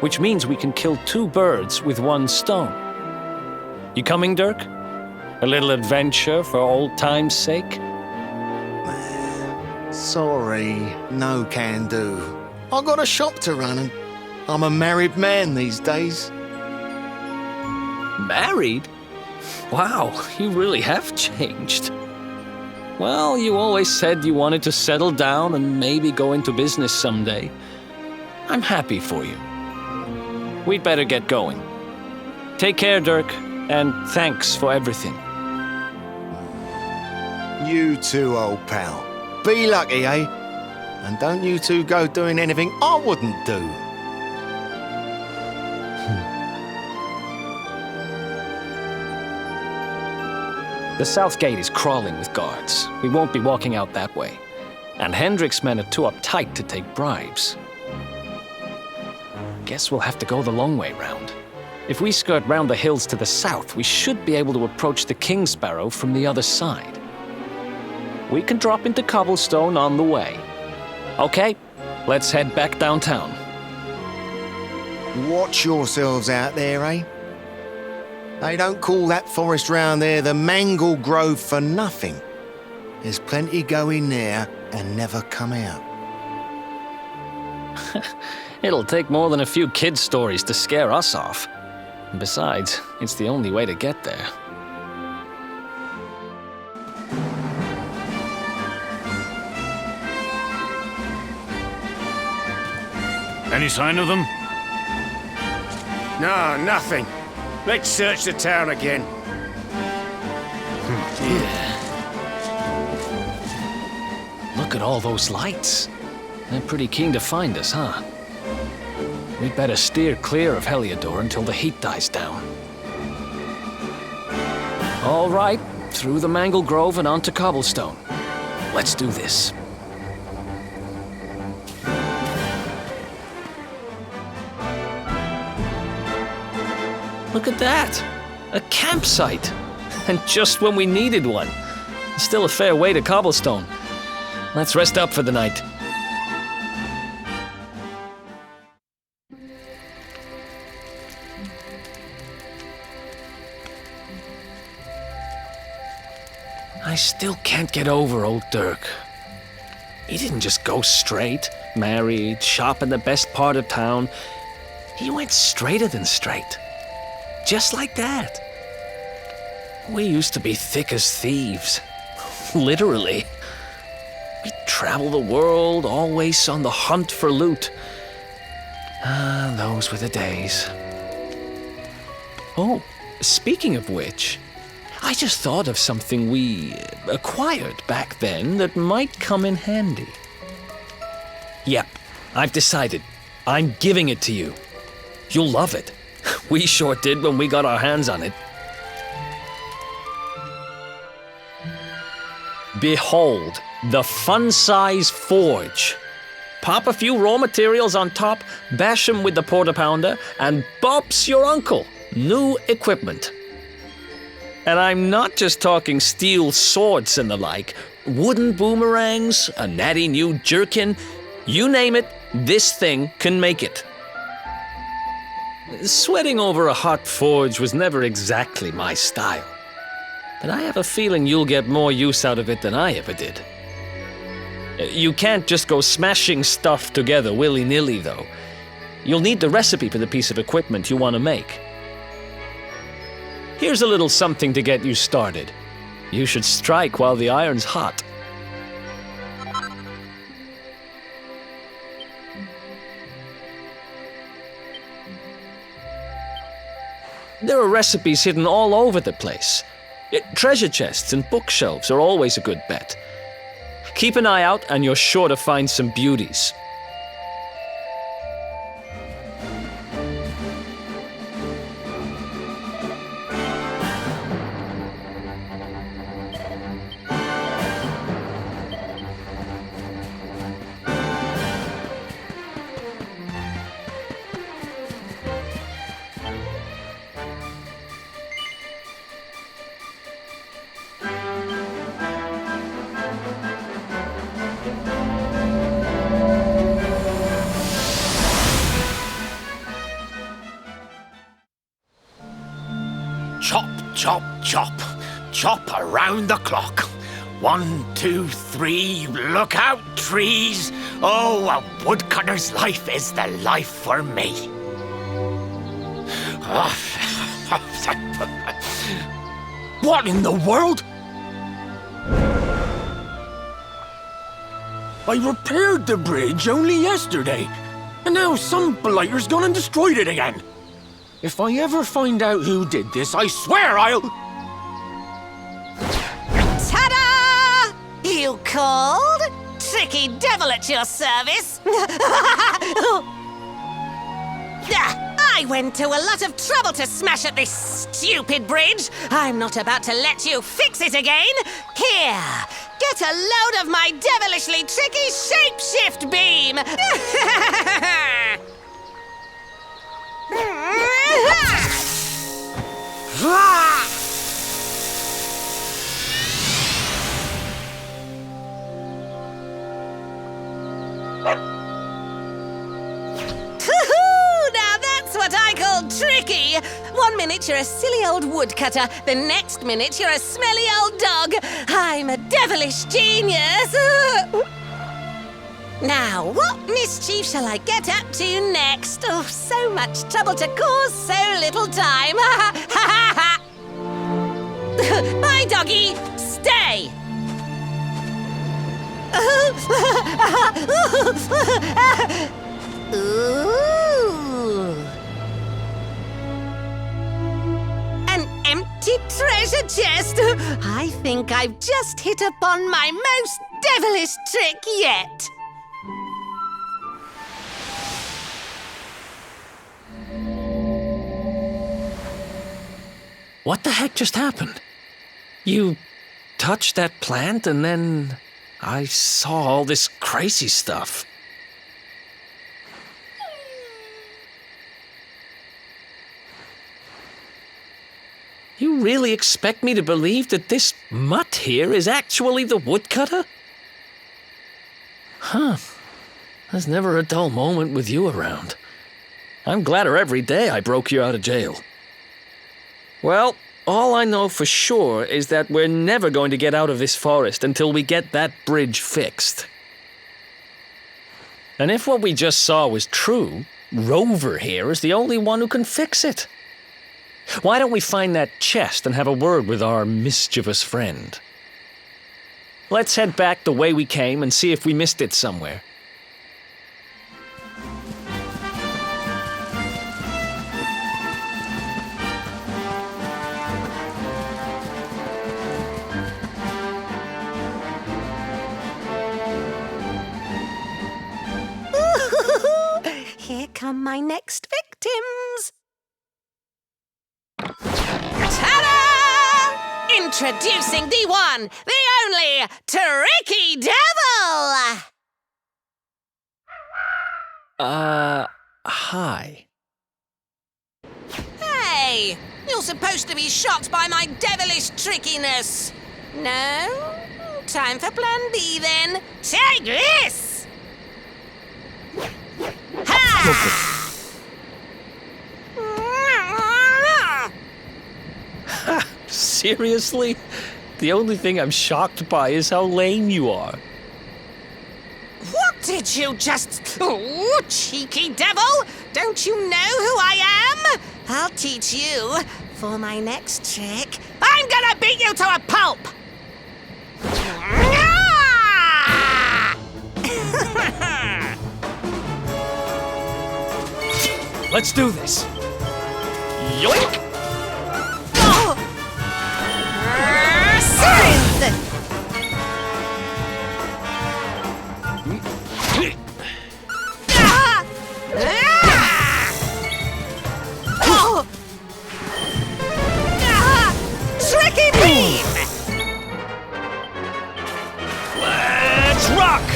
Which means we can kill 2 birds with 1 stone. You coming, Dirk? A little adventure for old time's sake? Sorry, no can do. I got a shop to run and I'm a married man these days. Married? Wow, you really have changed. Well, you always said you wanted to settle down and maybe go into business someday. I'm happy for you. We'd better get going. Take care, Dirk, and thanks for everything. You too, old pal. Be lucky, eh? And don't you two go doing anything I wouldn't do. The south gate is crawling with guards. We won't be walking out that way. And Hendrik's men are too uptight to take bribes. Guess we'll have to go the long way round. If we skirt round the hills to the south, we should be able to approach the King's Barrow from the other side. We can drop into Cobblestone on the way. Okay, let's head back downtown. Watch yourselves out there, eh? They don't call that forest round there the Mangle Grove for nothing. There's plenty go in there and never come out. It'll take more than a few kid stories to scare us off. And besides, it's the only way to get there. Any sign of them? No, nothing. Let's search the town again. Look at all those lights. They're pretty keen to find us, huh? We'd better steer clear of Heliodor until the heat dies down. All right, through the Mangle Grove and onto Cobblestone. Let's do this. Look at that! A campsite! And just when we needed one. Still a fair way to Cobblestone. Let's rest up for the night. I still can't get over old Dirk. He didn't just go straight, married, shop in the best part of town. He went straighter than straight. Just like that. We used to be thick as thieves. Literally. We'd travel the world, always on the hunt for loot. Ah, those were the days. Oh, speaking of which, I just thought of something we acquired back then that might come in handy. Yep, I've decided. I'm giving it to you. You'll love it. We sure did when we got our hands on it. Behold, the fun-size forge. Pop a few raw materials on top, bash 'em with the porta pounder, and bop's your uncle. New equipment. And I'm not just talking steel swords and the like. Wooden boomerangs, a natty new jerkin. You name it, this thing can make it. Sweating over a hot forge was never exactly my style. But I have a feeling you'll get more use out of it than I ever did. You can't just go smashing stuff together willy-nilly, though. You'll need the recipe for the piece of equipment you want to make. Here's a little something to get you started. You should strike while the iron's hot. There are recipes hidden all over the place. Treasure chests and bookshelves are always a good bet. Keep an eye out and you're sure to find some beauties. Chop, chop, chop. Chop around the clock. 1, 2, 3, look out, trees. Oh, a woodcutter's life is the life for me. What in the world? I repaired the bridge only yesterday, and now some blighter's gone and destroyed it again. If I ever find out who did this, I swear I'll... Ta-da! You called? Tricky devil at your service. I went to a lot of trouble to smash at this stupid bridge. I'm not about to let you fix it again. Here, get a load of my devilishly tricky shapeshift beam. Now that's what I call tricky. 1 minute you're a silly old woodcutter, the next minute you're a smelly old dog. I'm a devilish genius. Now, what mischief shall I get up to next? Oh, so much trouble to cause so little time. Bye, doggy. Stay. Ooh. An empty treasure chest. I think I've just hit upon my most devilish trick yet. What the heck just happened? You touched that plant and then I saw all this crazy stuff. You really expect me to believe that this mutt here is actually the woodcutter? Huh. There's never a dull moment with you around. I'm gladder every day I broke you out of jail. Well, all I know for sure is that we're never going to get out of this forest until we get that bridge fixed. And if what we just saw was true, Rover here is the only one who can fix it. Why don't we find that chest and have a word with our mischievous friend? Let's head back the way we came and see if we missed it somewhere. Here come my next victims. Ta-da! Introducing the one, the only, Tricky Devil! Hi. Hey, you're supposed to be shocked by my devilish trickiness. No? Time for plan B then. Take this! Ha! Seriously? The only thing I'm shocked by is how lame you are. What did you just... Oh, cheeky devil! Don't you know who I am? I'll teach you. For my next trick, I'm gonna beat you to a pulp! Let's do this. Yoink! Tricky beam! Let's rock!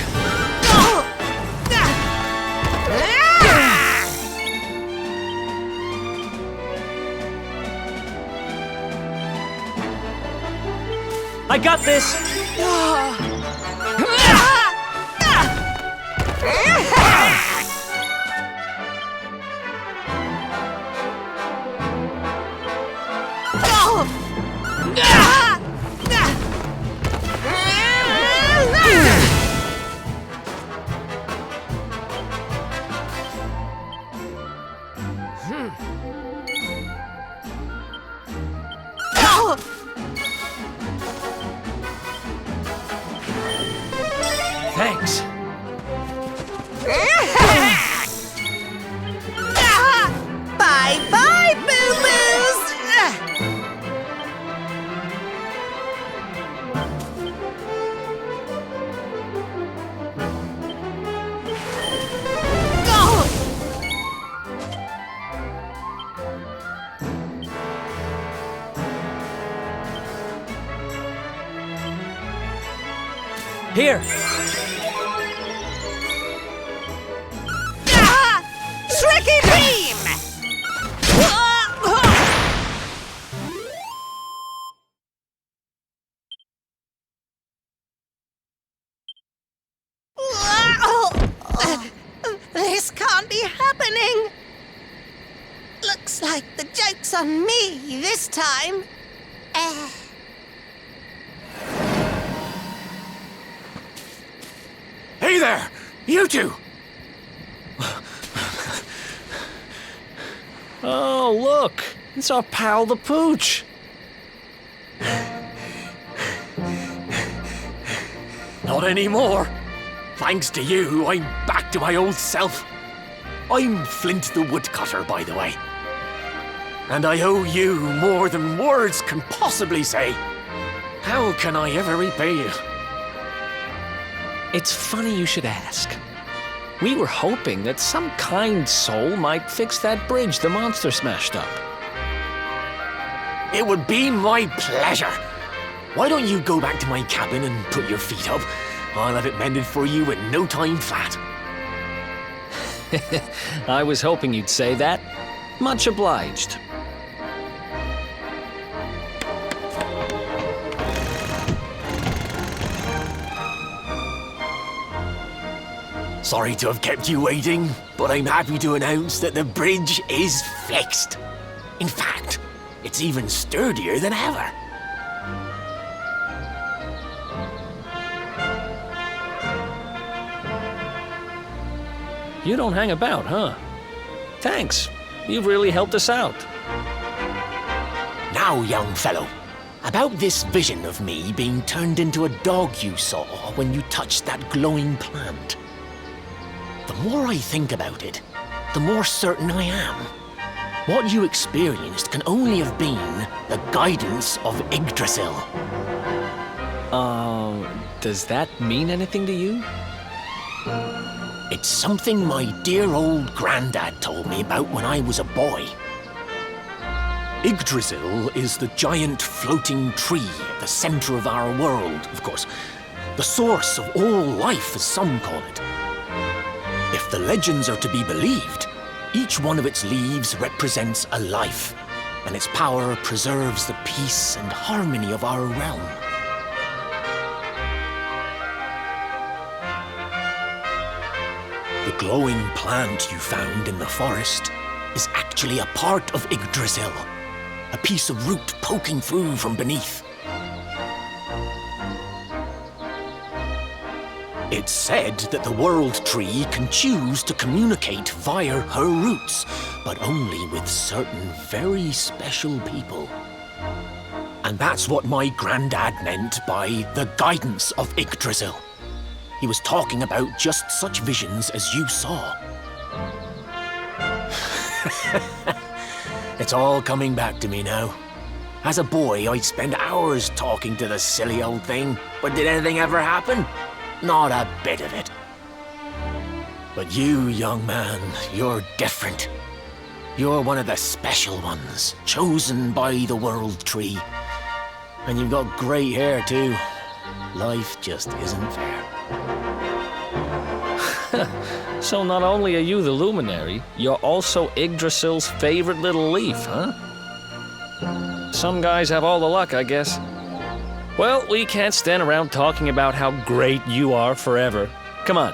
I got this! Thanks. Bye-bye, boo-boos! Here. Tricky beam! This can't be happening. Looks like the joke's on me this time. Hey there! You two! Oh, look! It's our pal the Pooch! Not anymore. Thanks to you, I'm back to my old self. I'm Flint the Woodcutter, by the way. And I owe you more than words can possibly say. How can I ever repay you? It's funny you should ask. We were hoping that some kind soul might fix that bridge the monster smashed up. It would be my pleasure. Why don't you go back to my cabin and put your feet up? I'll have it mended for you in no time flat. I was hoping you'd say that. Much obliged. Sorry to have kept you waiting, but I'm happy to announce that the bridge is fixed. In fact, it's even sturdier than ever. You don't hang about, huh? Thanks. You've really helped us out. Now, young fellow, about this vision of me being turned into a dog you saw when you touched that glowing plant. The more I think about it, the more certain I am. What you experienced can only have been the guidance of Yggdrasil. Does that mean anything to you? It's something my dear old granddad told me about when I was a boy. Yggdrasil is the giant floating tree at the center of our world, of course. The source of all life, as some call it. If the legends are to be believed, each one of its leaves represents a life, and its power preserves the peace and harmony of our realm. The glowing plant you found in the forest is actually a part of Yggdrasil, a piece of root poking through from beneath. It's said that the World Tree can choose to communicate via her roots, but only with certain very special people. And that's what my granddad meant by the guidance of Yggdrasil. He was talking about just such visions as you saw. It's all coming back to me now. As a boy, I'd spend hours talking to the silly old thing, but did anything ever happen? Not a bit of it. But you, young man, you're different. You're one of the special ones, chosen by the World Tree. And you've got great hair, too. Life just isn't fair. So not only are you the Luminary, you're also Yggdrasil's favorite little leaf, huh? Some guys have all the luck, I guess. Well, we can't stand around talking about how great you are forever. Come on,